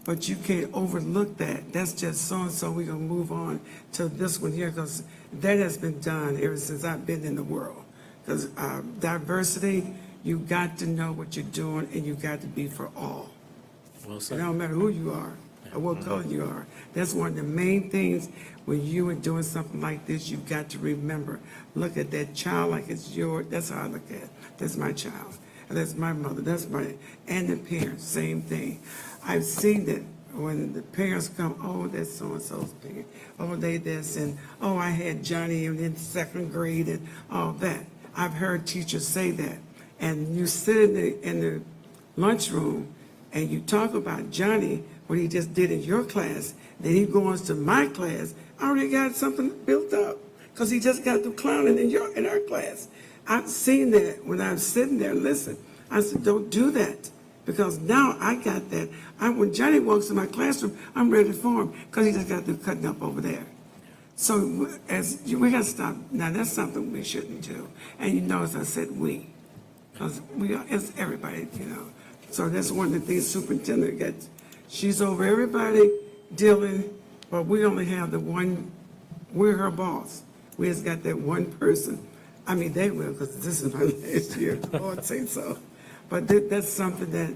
but you can't overlook that. That's just so-and-so. We're going to move on to this one here, because that has been done ever since I've been in the world. Because diversity, you got to know what you're doing, and you got to be for all. Well It said. don't matter who you are or what color you are. That's one of the main things when you are doing something like this, you've got to remember. Look at that child like it's yours. That's how I look at it. That's my child. And that's my mother. And the parents, same thing. I've seen that when the parents come, oh, that's so-and-so's parent. Oh, they this, and oh, I had Johnny in second grade and all that. I've heard teachers say that. And you sit in the lunchroom and you talk about Johnny, what he just did in your class, then he goes to my class, I already got something built up, because he just got through clowning in our class. I've seen that when I'm sitting there, listen, I said, don't do that, because now I got that. When Johnny walks in my classroom, I'm ready for him, because he just got through cutting up over there. So we got to stop. Now, that's something we shouldn't do. And you notice I said we, because it's everybody, So that's one of the things superintendent gets. She's over everybody dealing, but we only have the one, we're her boss. We just got that one person. I mean, they will, because this is my last year, Lord say so. But that's something that,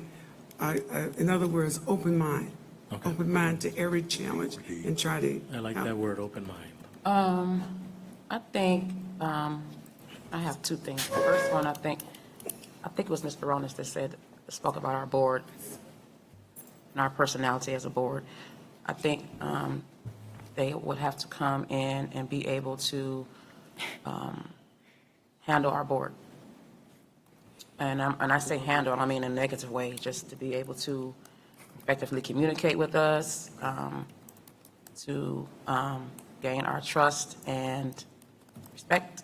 in other words, open mind. Okay. Open mind to every challenge and try to. I like that word, open mind. I think, I have two things. The first one, I think it was Ms. Baronis that spoke about our board and our personality as a board. I think they would have to come in and be able to handle our board. And I say handle, I mean in a negative way, just to be able to effectively communicate with us, to gain our trust and respect.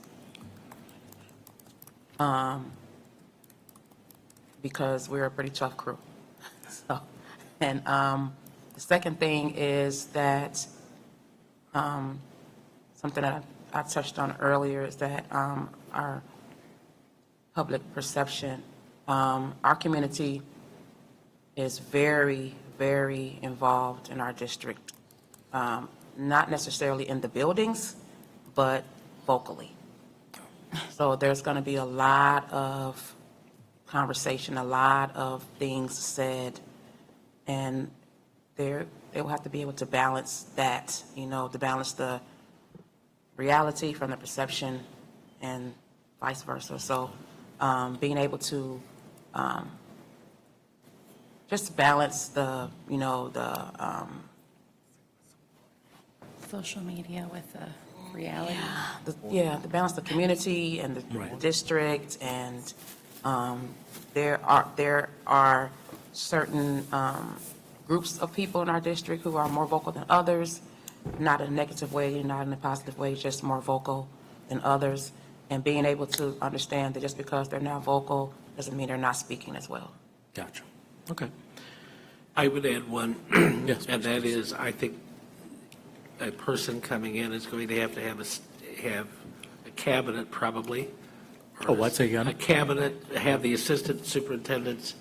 Because we're a pretty tough crew. So, and the second thing is that something that I touched on earlier is that our public perception, our community is very, very involved in our district, not necessarily in the buildings, but vocally. So there's going to be a lot of conversation, a lot of things said, and they will have to be able to balance that, to balance the reality from the perception and vice versa. So being able to just balance the, Social media with the reality. to balance the community and the Right. district, and there are certain groups of people in our district who are more vocal than others, not in a negative way, not in a positive way, just more vocal than others, and being able to understand that just because they're not vocal doesn't mean they're not speaking as well. Gotcha. Okay. I would add one, Yes, and that is, I think a person coming in is going to have a cabinet probably. or Oh, what's that again? A cabinet, have the assistant superintendents,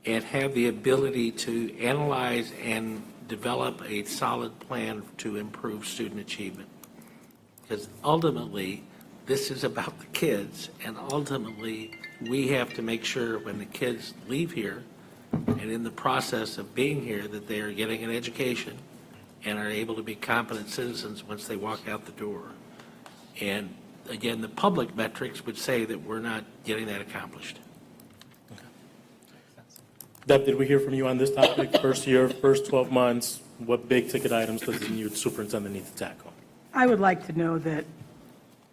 and have the ability to analyze and develop a solid plan to improve student achievement. Because ultimately, this is about the kids, and ultimately, we have to make sure when the kids leave here, and in the process of being here, that they are getting an education and are able to be competent citizens once they walk out the door. And again, the public metrics would say that we're not getting that accomplished. Deb, did we hear from you on this topic? First year, first 12 months, what big ticket items does the new superintendent need to tackle? I would like to know that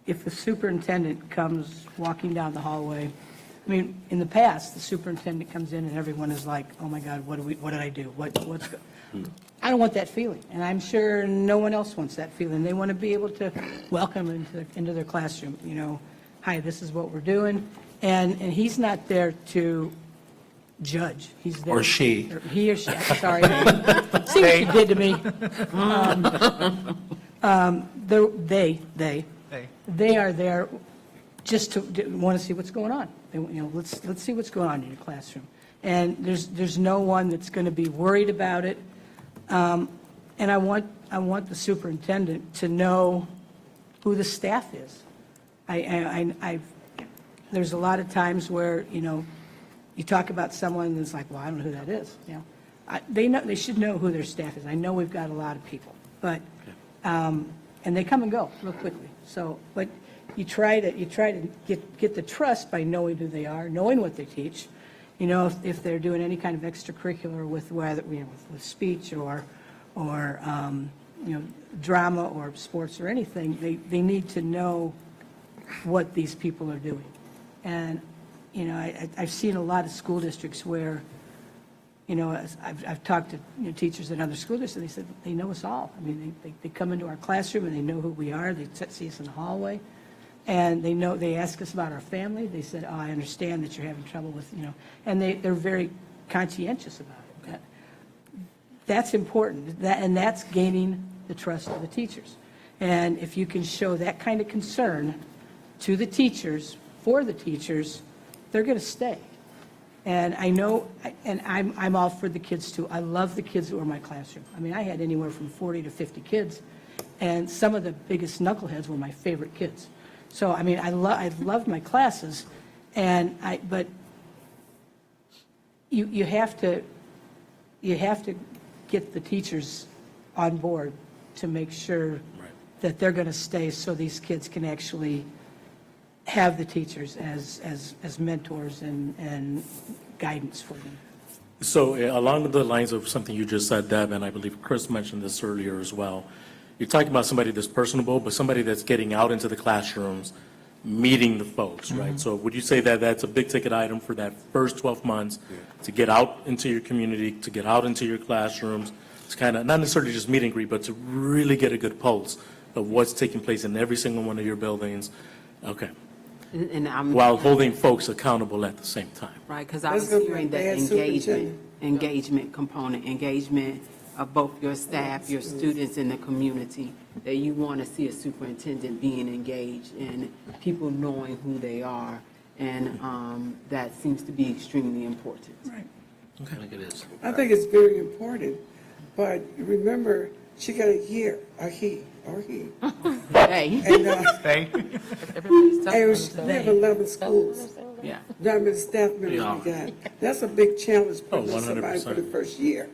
if the superintendent comes walking down the hallway, I mean, in the past, the superintendent comes in and everyone is like, oh my God, what did I do? I don't want that feeling, and I'm sure no one else wants that feeling. They want to be able to welcome into their classroom, you know, hi, this is what we're doing. And he's not there to judge. He's there. Or she. Or he or she, I'm sorry. See what you did to me. They are there just to want to see what's going on. They, you know, let's see what's going on in your classroom. And there's no one that's going to be worried about it. And I want the superintendent to know who the staff is. There's a lot of times where, you know, you talk about someone that's like, well, I don't know who that is. You know, they should know who their staff is. I know we've got a lot of people, but and they come and go real quickly. So, but you try to get the trust by knowing who they are, knowing what they teach. You know, if they're doing any kind of extracurricular with whether, you know, with speech or you know, drama or sports or anything, they need to know what these people are doing. And, you know, I've seen a lot of school districts where, you know, I've talked to, you know, teachers in other school districts, and they said they know us all. I mean, they come into our classroom and they know who we are. They see us in the hallway, and they ask us about our family. They said, oh, I understand that you're having trouble with, you know, and they're very conscientious about it. That's important, and that's gaining the trust of the teachers. And if you can show that kind of concern to the teachers, for the teachers, they're going to stay. And I know, and I'm all for the kids too. I love the kids that were in my classroom. I mean, I had anywhere from 40 to 50 kids, and some of the biggest knuckleheads were my favorite kids. So, I mean, I loved my classes, but you have to get the teachers on board to make sure that they're going to stay, so these kids can actually have the teachers as mentors and guidance for them. So along the lines of something you just said, Deb, and I believe Chris mentioned this earlier as well, you're talking about somebody that's personable, but somebody that's getting out into the classrooms, meeting the folks, right? So would you say that that's a big ticket item for that first 12 months, to get out into your community, to get out into your classrooms, to kind of, not necessarily just meet and greet, but to really get a good pulse of what's taking place in every single one of your buildings? Okay. And I'm. While holding folks accountable at the same time. Right, because I was hearing the engagement component, engagement of both your staff, your students, and the community, that you want to see a superintendent being engaged and people knowing who they are, and that seems to be extremely important. Right. I think it is. I think it's very important, but remember, she got a year, a he, or he. Hey. And, Hey, we have 11 schools. Yeah. How many staff members we got? That's a big challenge for somebody for the 100%. first year.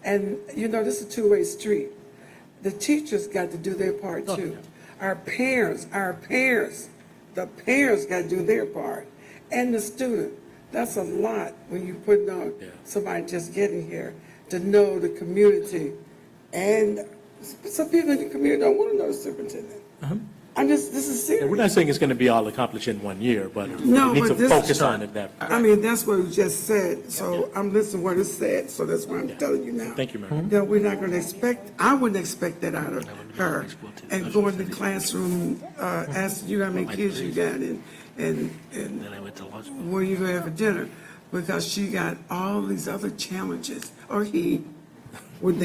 And, you know, this is a two-way street. The teachers got to do their part too. Our parents, the parents got to do their part. And the student. That's a lot when you're putting on somebody just getting here to know the community. And some people in the community don't want to know the superintendent. This is serious. Yeah, we're not saying it's going to be all accomplished in 1 year, but No, we need but to this- focus on it. I mean, that's what you just said, so I'm listening to what it said, so that's what I'm telling you now. Thank you, Mary. That we're not gonna expect, I wouldn't expect that out of her. And go in the classroom, asking you how many kids you got and Then I went to law school. where you gonna have for dinner, because she got all these other challenges, or he, with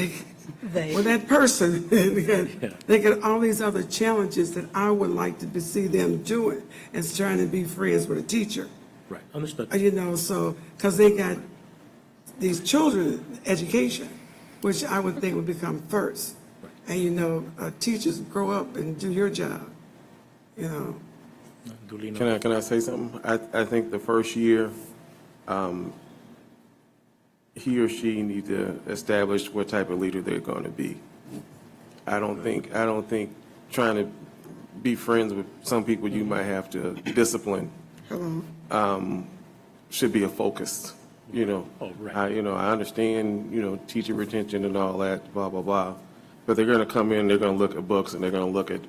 that person, they got all these other challenges that I would like to see them doing, and trying to be friends with a teacher. Right, understood. You know, so, because they got these children education, which I would think would become first. And, you know, teachers grow up and do your job, you know. Duly Can noted. I say something? I think the first year, he or she need to establish what type of leader they're going to be. I don't think trying to be friends with some people you might have to discipline, should be a focus, you know. Oh, right. I understand, teacher retention and all that, blah, blah, blah. But they're gonna come in, they're gonna look at books, and they're gonna look at,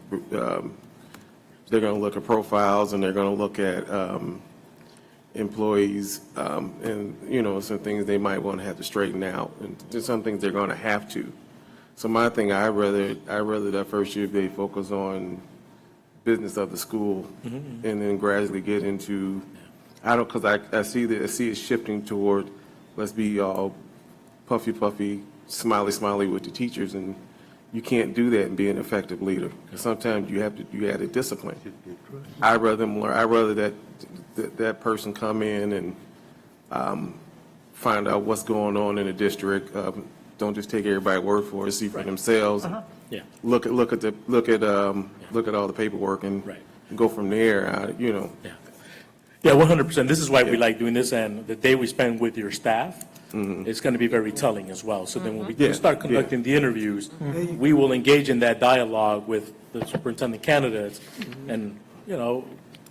profiles, and they're gonna look at, employees, and, some things they might want to have to straighten out, and there's some things they're gonna have to. So my thing, I rather that first year they focus on business of the school, and then gradually get into, because I see it shifting toward, let's be all puffy, smiley with the teachers, and you can't do that and be an effective leader. Sometimes you have to discipline. I'd rather that person come in and find out what's going on in the district. Don't just take everybody's word for it. See for themselves. Yeah. Look at all the paperwork and Right. go from there. Yeah. Yeah, 100%. This is why we like doing this, and the day we spend with your staff, it's going to be very telling as well. So then when we Yeah, start conducting the interviews, we will engage in that dialogue with the superintendent candidates and,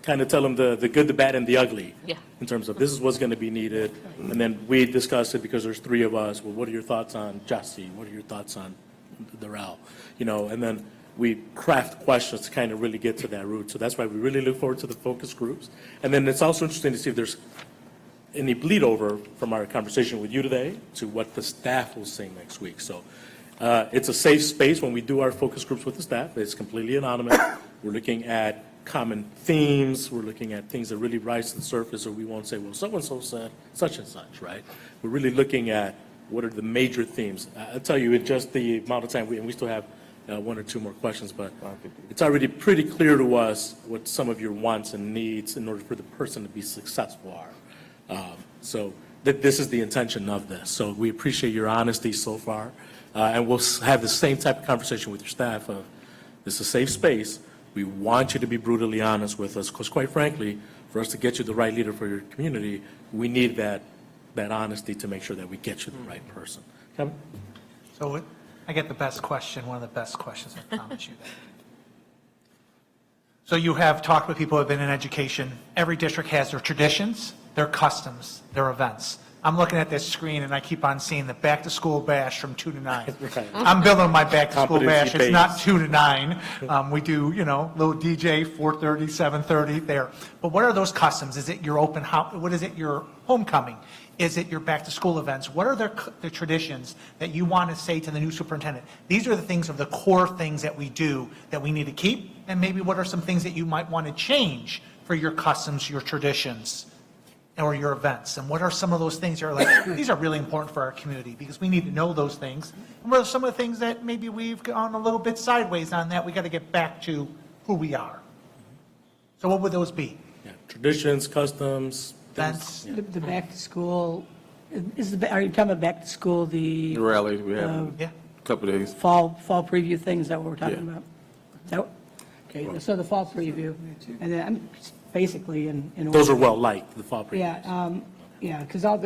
kind of tell them the good, the bad, and the ugly. Yeah. In terms of this is what's going to be needed. And then we discuss it because there's three of us. Well, what are your thoughts on Jussie? What are your thoughts on Darrell? And then we craft questions to kind of really get to that root. So that's why we really look forward to the focus groups. And then it's also interesting to see if there's any bleed over from our conversation with you today to what the staff will say next week. So it's a safe space when we do our focus groups with the staff. It's completely anonymous. We're looking at common themes. We're looking at things that really rise to the surface, or we won't say, well, so-and-so said such and such, right? We're really looking at what are the major themes. I'll tell you, in just the amount of time, and we still have one or two more questions, but it's already pretty clear to us what some of your wants and needs in order for the person to be successful are. So this is the intention of this. So we appreciate your honesty so far, and we'll have the same type of conversation with your staff of, this is a safe space. We want you to be brutally honest with us, because quite frankly, for us to get you the right leader for your community, we need that honesty to make sure that we get you the right person. Kevin? So I get the best question, one of the best questions, I promise you that. So you have talked with people who have been in education. Every district has their traditions, their customs, their events. I'm looking at this screen and I keep on seeing the back-to-school bash from 2 to 9. Right. I'm building my back-to-school bash. It's not Competency-based. 2 to 9. We do, little DJ, 4:30, 7:30 there. But what are those customs? Is it your open house? What is it, your homecoming? Is it your back-to-school events? What are the traditions that you want to say to the new superintendent? These are the things, of the core things that we do that we need to keep, and maybe what are some things that you might want to change for your customs, your traditions, or your events? And what are some of those things that are like, these are really important for our community, because we need to know those things. And what are some of the things that maybe we've gone a little bit sideways on, that we got to get back to who we are? So what would those be? Yeah, traditions, customs. Events? The back to school, are you talking about back to school, the The rally we have Yeah. a couple of days. fall preview things, is that what we're talking Yeah. about? Is that, okay, so the fall preview, and then I'm basically in. Those are well liked, the fall previews. Yeah, because all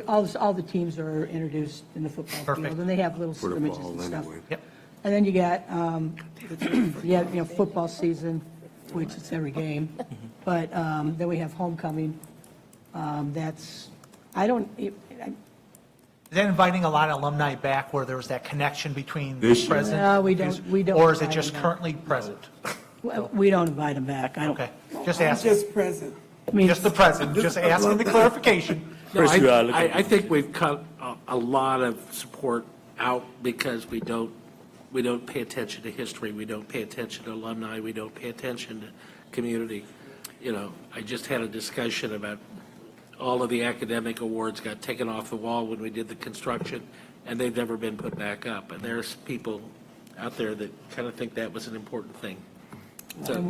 the teams are introduced in the football Perfect. field, and they have little For the scrimmages fall and stuff. anyway. Yep. And then you got, football season, which it's every game, but then we have homecoming. Is that inviting a lot of alumni back where there was that connection between the This year? present? No, we don't Or is it invite just them back. currently present? We don't invite them back. I don't. Okay, just asking, Just present. I mean, just the present, just asking the clarification. No, Chris, you, look at- I think we've cut a lot of support out because we don't pay attention to history, we don't pay attention to alumni, we don't pay attention to community. I just had a discussion about all of the academic awards got taken off the wall when we did the construction, and they've never been put back up. And there's people out there that kind of think that was an important thing. So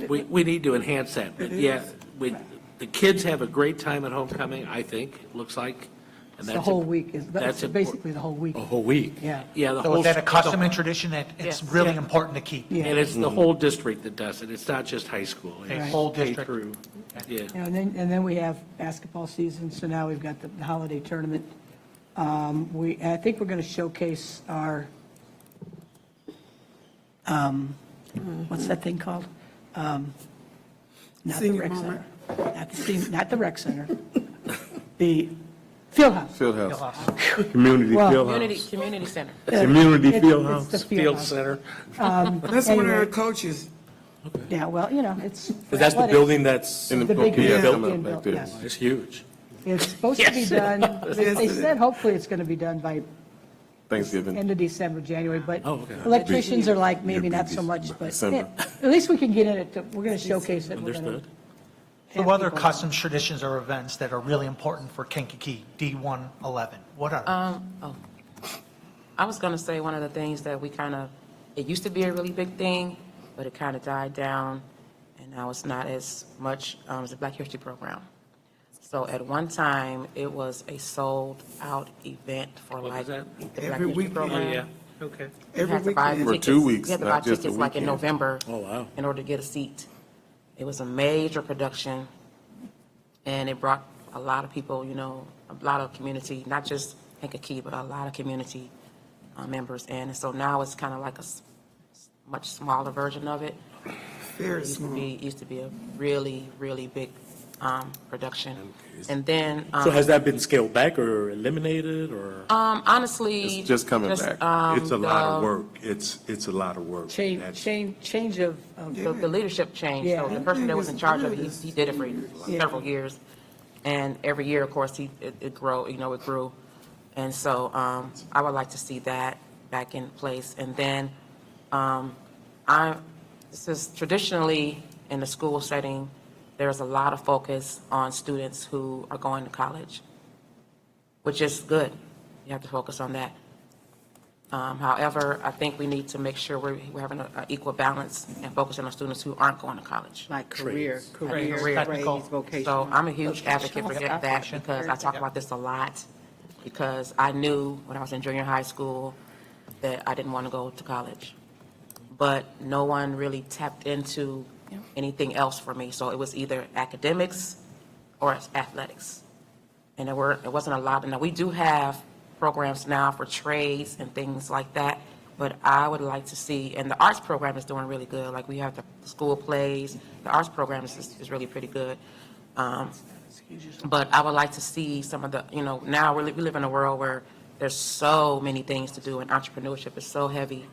we need to enhance that. But yeah, the kids have a great time at homecoming, I think, it looks like. And the that's whole a- week, that's that's important. basically the whole week. A whole week. Yeah. Yeah, the So whole. is that a custom and tradition that it's Yes. really important to keep? Yeah. And it's the whole district that does it. It's not just high school. Okay, It's whole K district. through. Yeah. And then we have basketball season, so now we've got the holiday tournament. I think we're going to showcase our, what's that thing called? not the Senior rec moment. center, not the rec center, the field house. Field house. Community Well- field Community, house. community center. Community It's- field it's house. the Field house. Center. That's one of our Anyway. coaches. Yeah, well, you know, it's. Is that the athletics. building that's, In The big yeah, building, coming up back there. yes. it's huge. It's supposed to be done, they Yes, it said hopefully it's going to be done by Thanksgiving. end of December, January, but Oh, okay. electricians are like, maybe not so much, but December. yeah, at least we can get in it, we're going to showcase it. We're gonna Understood. So have what other people- customs, traditions, or events that are really important for Kankakee, D111? What are? I was going to say one of the things that we kind of, it used to be a really big thing, but it kind of died down, and now it's not as much as the Black History Program. So at one time, it was a sold-out event for What like was that? the Black Every History weekend. Program. Yeah, okay. You Every had to buy weekend. For tickets. 2 weeks, You had to buy not just a tickets like in weekend. November. Oh, wow. In order to get a seat. It was a major production, and it brought a lot of people, you know, a lot of community, not just Kankakee, but a lot of community members in. And so now it's kind of like a much smaller version of it. Very small. Used to be a really, really big production. And then. So has that been scaled back or eliminated, or? Honestly. It's just coming back. It's a lot of work. It's a lot of work. That's- Change of, The leadership changed, so Yeah. the person that was in charge of it, he did it for Yeah. several years. And every year, of course, it grew, you know, it grew. And so I would like to see that back in place. And then this is traditionally in the school setting, there's a lot of focus on students who are going to college, which is good. You have to focus on that. However, I think we need to make sure we're having an equal balance and focusing on students who aren't going to college. Like career, Career. trades, vocational. So I'm a huge advocate for that because I talk about this a lot, because I knew when I was in junior high school that I didn't want to go to college. But no one really tapped into anything else for me. So it was either academics or athletics. And it wasn't a lot. Now, we do have programs now for trades and things like that, but I would like to see, and the arts program is doing really good. Like, we have the school plays. The arts program is really pretty good. But I would like to see some of the, you know, now we live in a world where there's so many things to do, and entrepreneurship is so heavy.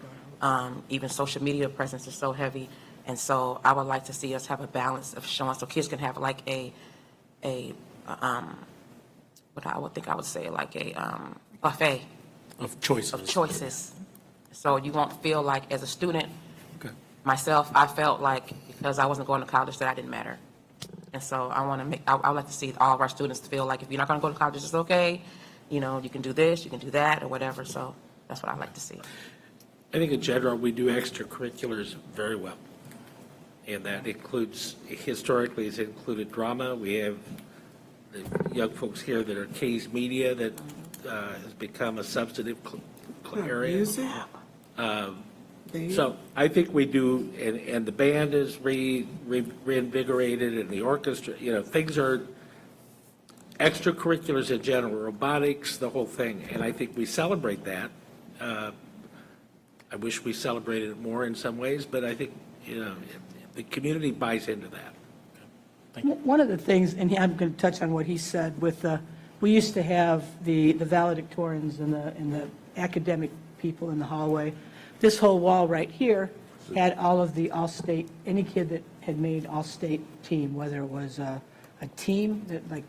Even social media presence is so heavy. And so I would like to see us have a balance of showing, so kids can have like what I would think I would say, like a buffet Of choices. of choices. So you won't feel like, as a student, Okay. myself, I felt like because I wasn't going to college that I didn't matter. And so I want to I would like to see all of our students feel like if you're not going to go to college, it's okay. You know, you can do this, you can do that, or whatever. So that's what I like to see. I think in general, we do extracurriculars very well. And that includes, historically, it's included drama. We have the young folks here that are K's Media that has become a substantive area. Music? So I think we do, and the band is reinvigorated, and the orchestra, you know, things are, extracurriculars in general, robotics, the whole thing, and I think we celebrate that. I wish we celebrated it more in some ways, but I think, you know, the community buys into that. one of the things, and I'm going to touch on what he said with, we used to have the valedictorians and the academic people in the hallway. This whole wall right here had all of the all-state, any kid that had made all-state team, whether it was a team that like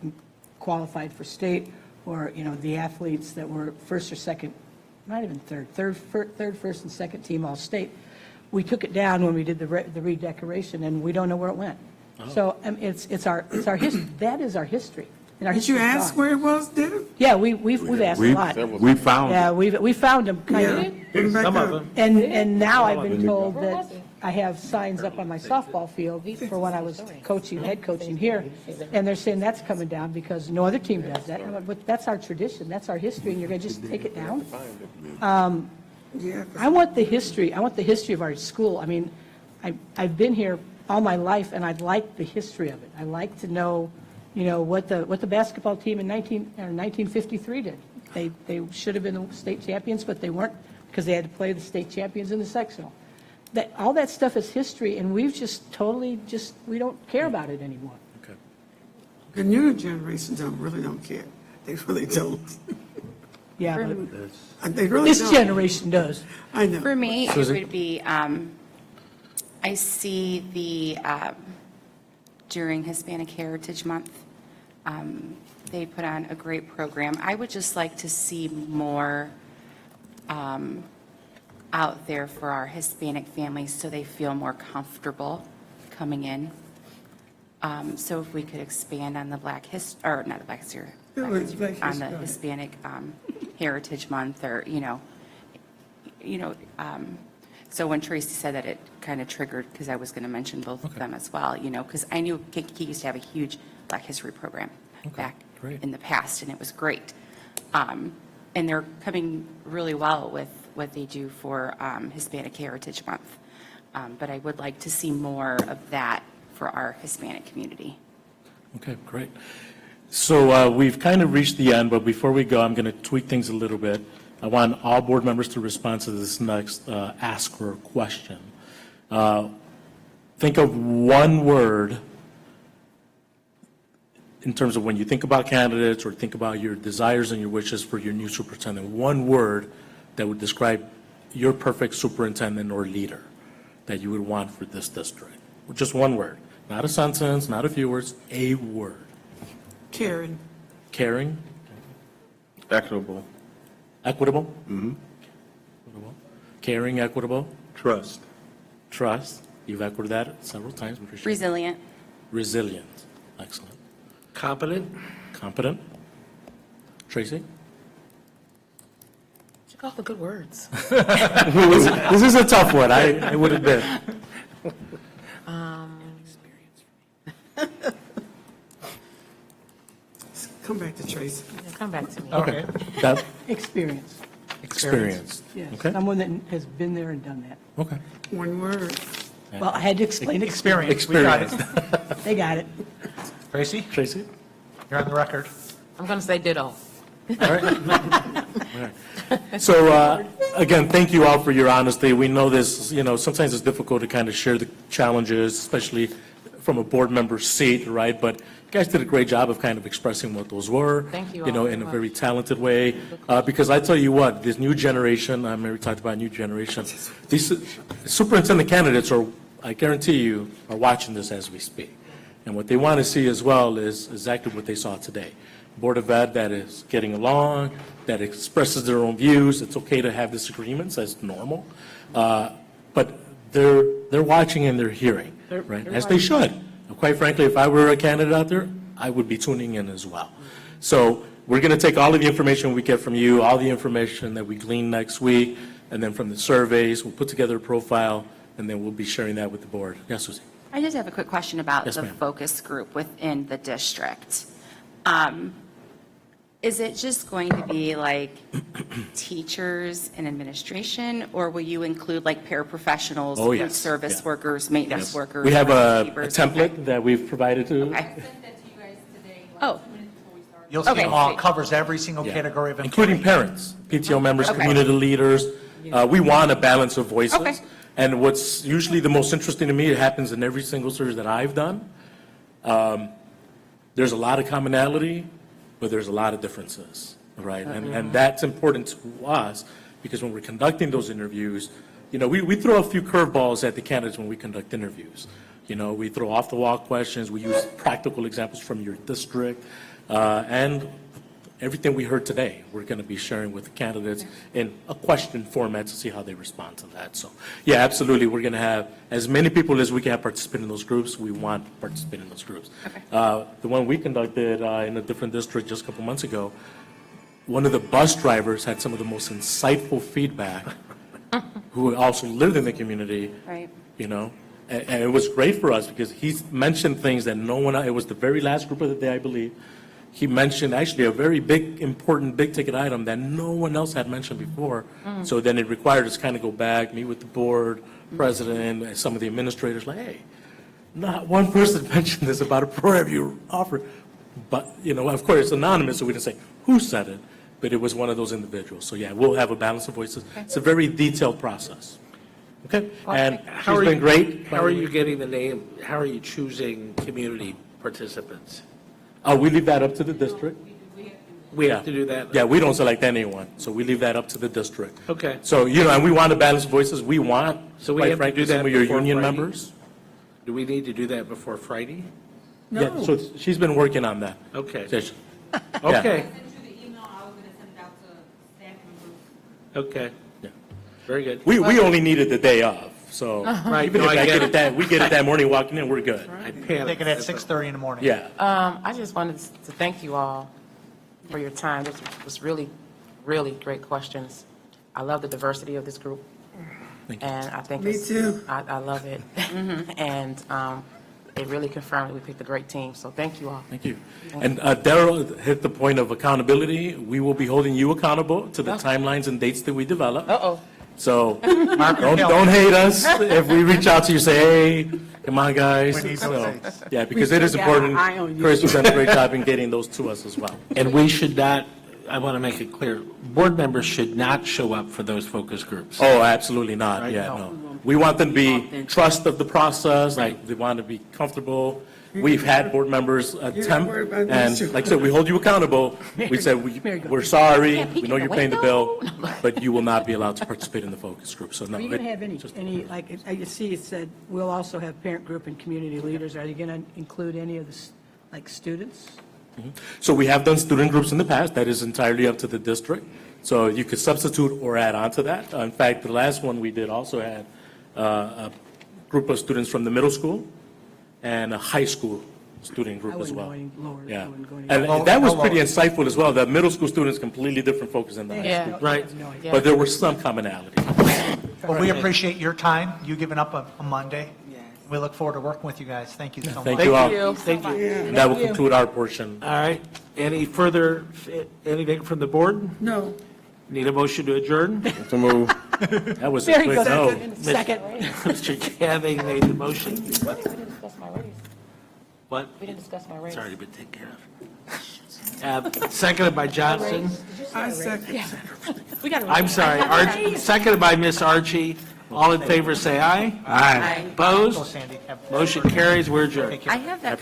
qualified for state, or, you know, the athletes that were first or second, not even third, first, and second team all-state. We took it down when we did the redecoration, and we don't know where it went. So it's our history. That is our history. And our Did you history is ask gone. where it was, Deb? Yeah, we've asked a lot. We found Yeah, it. we found them kind of. Bring back Some of up. them. And now I've been told that I have signs up on my softball field for when I was coaching, head coaching here, and they're saying that's coming down because no other team does that. I'm like, but that's our tradition, that's our history, and you're going to just take it down? Yeah, I want the history of our school. I mean, I've been here all my life, and I'd like the history of it. I like to know, you know, what the basketball team in 1953 did. They should have been the state champions, but they weren't, because they had to play the state champions in the sectional. that, all that stuff is history, and we've just totally we don't care about it anymore. Okay. The new generation really don't care. They really don't. Yeah, They really this don't. generation does. I know. For me, it Susan? would be, I see during Hispanic Heritage Month, they put on a great program. I would just like to see more out there for our Hispanic families so they feel more comfortable coming in. So if we could expand on the or not the Black History, on the Hispanic Heritage Month, or, so when Tracy said that, it kind of triggered, because I was going to mention both of them as well, because I knew Kankakee used to have a huge Black History program back great. in the past, and it was great. And they're coming really well with what they do for Hispanic Heritage Month. But I would like to see more of that for our Hispanic community. Okay, great. So we've kind of reached the end, but before we go, I'm going to tweak things a little bit. I want all board members to respond to this next ask or question. Think of one word in terms of when you think about candidates or think about your desires and your wishes for your new superintendent, one word that would describe your perfect superintendent or leader that you would want for this district. Just one word, not a sentence, not a few words, a word. Caring. Caring, Equitable. equitable? Mm-hmm. Caring, equitable, Trust. trust. You've echoed that several times. We appreciate it. Resilient. Resilient, excellent. Competent? Competent. Tracy? Took all the good words. This is a tough one, I would admit. Come back to Tracy. Come back to me. Okay. That, Experience, experience. yes. Okay. Someone that has been there and done that. Okay. One word. Well, I had to explain experience. Experience. We got it. They got it. Tracy, Tracy? you're on the record. I'm going to say ditto. All right. So, again, thank you all for your honesty. We know this, sometimes it's difficult to kind of share the challenges, especially from a board member's seat, right? But you guys did a great job of kind of expressing what those were. Thank you all very in a much. very talented way. Because I tell you what, this new generation, Mary talked about new generation, these superintendent candidates are, I guarantee you, are watching this as we speak. And what they want to see as well is exactly what they saw today. Board of Ed that is getting along, that expresses their own views. It's okay to have disagreements, that's normal. But they're watching and they're hearing, right? As they should. And quite frankly, if I were a candidate out there, I would be tuning in as well. So we're going to take all of the information we get from you, all the information that we glean next week, and then from the surveys, we'll put together a profile, and then we'll be sharing that with the board. Yes, Susie? I just have a quick question about Yes, the ma'am. focus group within the district. Is it just going to be like teachers and administration, or will you include like paraprofessionals, Oh, food yes, service yeah. workers, maintenance Yes. workers? We have a housekeepers? template that we've provided to. Okay. Oh, You'll see Okay. them all, covers every single Yeah. category of Including employee. parents, PTO members, Okay. community leaders. We want a balance of voices. Okay. And what's usually the most interesting to me, it happens in every single search that I've done. There's a lot of commonality, but there's a lot of differences, right? And that's important to us, because when we're conducting those interviews, we throw a few curveballs at the candidates when we conduct interviews. We throw off-the-wall questions, we use practical examples from your district, and everything we heard today, we're going to be sharing with the candidates in a question format to see how they respond to that. So, yeah, absolutely, we're going to have as many people as we can have participate in those groups. We want to participate in those groups. The one we conducted in a different district just a couple months ago, one of the bus drivers had some of the most insightful feedback, who also lived in the community, right. And it was great for us because he mentioned things that no one, it was the very last group of the day, I believe. He mentioned actually a very big, important, big-ticket item that no one else had mentioned before. So then it required us to kind of go back, meet with the board, president, and some of the administrators, like, hey, not one person mentioned this about a program you offer. But, of course, it's anonymous, so we didn't say who said it, but it was one of those individuals. So, yeah, we'll have a balance of voices. It's a very detailed process. Okay? And How she's are been you- great. How are you getting the name, how are you choosing community participants? We leave that up to the district. We have to do that? Yeah, we don't select anyone, so we leave that up to the district. Okay. So, and we want to balance voices. We want, So we quite have to frankly, do that some of your before union Friday? members. Do we need to do that before Friday? Yeah, so she's been working on that. Okay. So she- Okay, Sent you the email, I was gonna send it out to staff members. okay. Yeah. Very good. We only needed the day off, so Right, even no, if I I get get it. it that, we get it that morning walking in, we're good. I panicked. Take it at 6:30 in the morning. Yeah. I just wanted to thank you all for your time. This was really, really great questions. I love the diversity of this group. Thank you. And I think Me it's. too. I love it. And it really confirmed that we picked a great team, so thank you all. Thank you. And Daryl hit the point of accountability. We will be holding you accountable to the timelines and dates that we develop. Uh-oh. So don't hate us if we reach out to you, say, hey, come on, guys. We need So, updates. yeah, because it is still got important. our eye on you. Chris, you've done a great job in getting those to us as well. And we should not, I want to make it clear, board members should not show up for those focus groups. Oh, absolutely not. Right? Yeah, no. We want them to be trust of the process. Like, they want to be comfortable. We've had board members attempt, worry about me, and sure. like I said, we hold you accountable. We said, we're sorry, we know you're paying the bill, but you will not be allowed to participate in the focus group, so no. Are you going to it- have any, like, you see, it said, we'll also have parent group and community leaders. Are you going to include any of the, like, students? So we have done student groups in the past, that is entirely up to the district. So you could substitute or add on to that. In fact, the last one we did also had a group of students from the middle school and a high school student group I as wouldn't well. go any lower. I Yeah, wouldn't go any and lower. that was No pretty lower. insightful as well. The middle school students completely different focus than the high Yeah. school. Right. Yeah. But there were some commonalities. Well, we appreciate your time, you giving up a Monday. We look forward to working with you guys. Thank you so much. Thank you all. Thank you. And that will conclude our portion. All right. Any further, anything from the board? No. Need a motion to adjourn? To move. That was a Very quick good. no. Second. Mr. Canning made the motion. We didn't discuss my raise. What? We didn't discuss my raise. It's already been taken care of. Seconded by Johnson. I second. We got I'm sorry, seconded by Miss Archie. All in favor, say aye. Aye. Go, Opposed? Sandy. Have- Motion carries, we're adjourned. Take care. I have that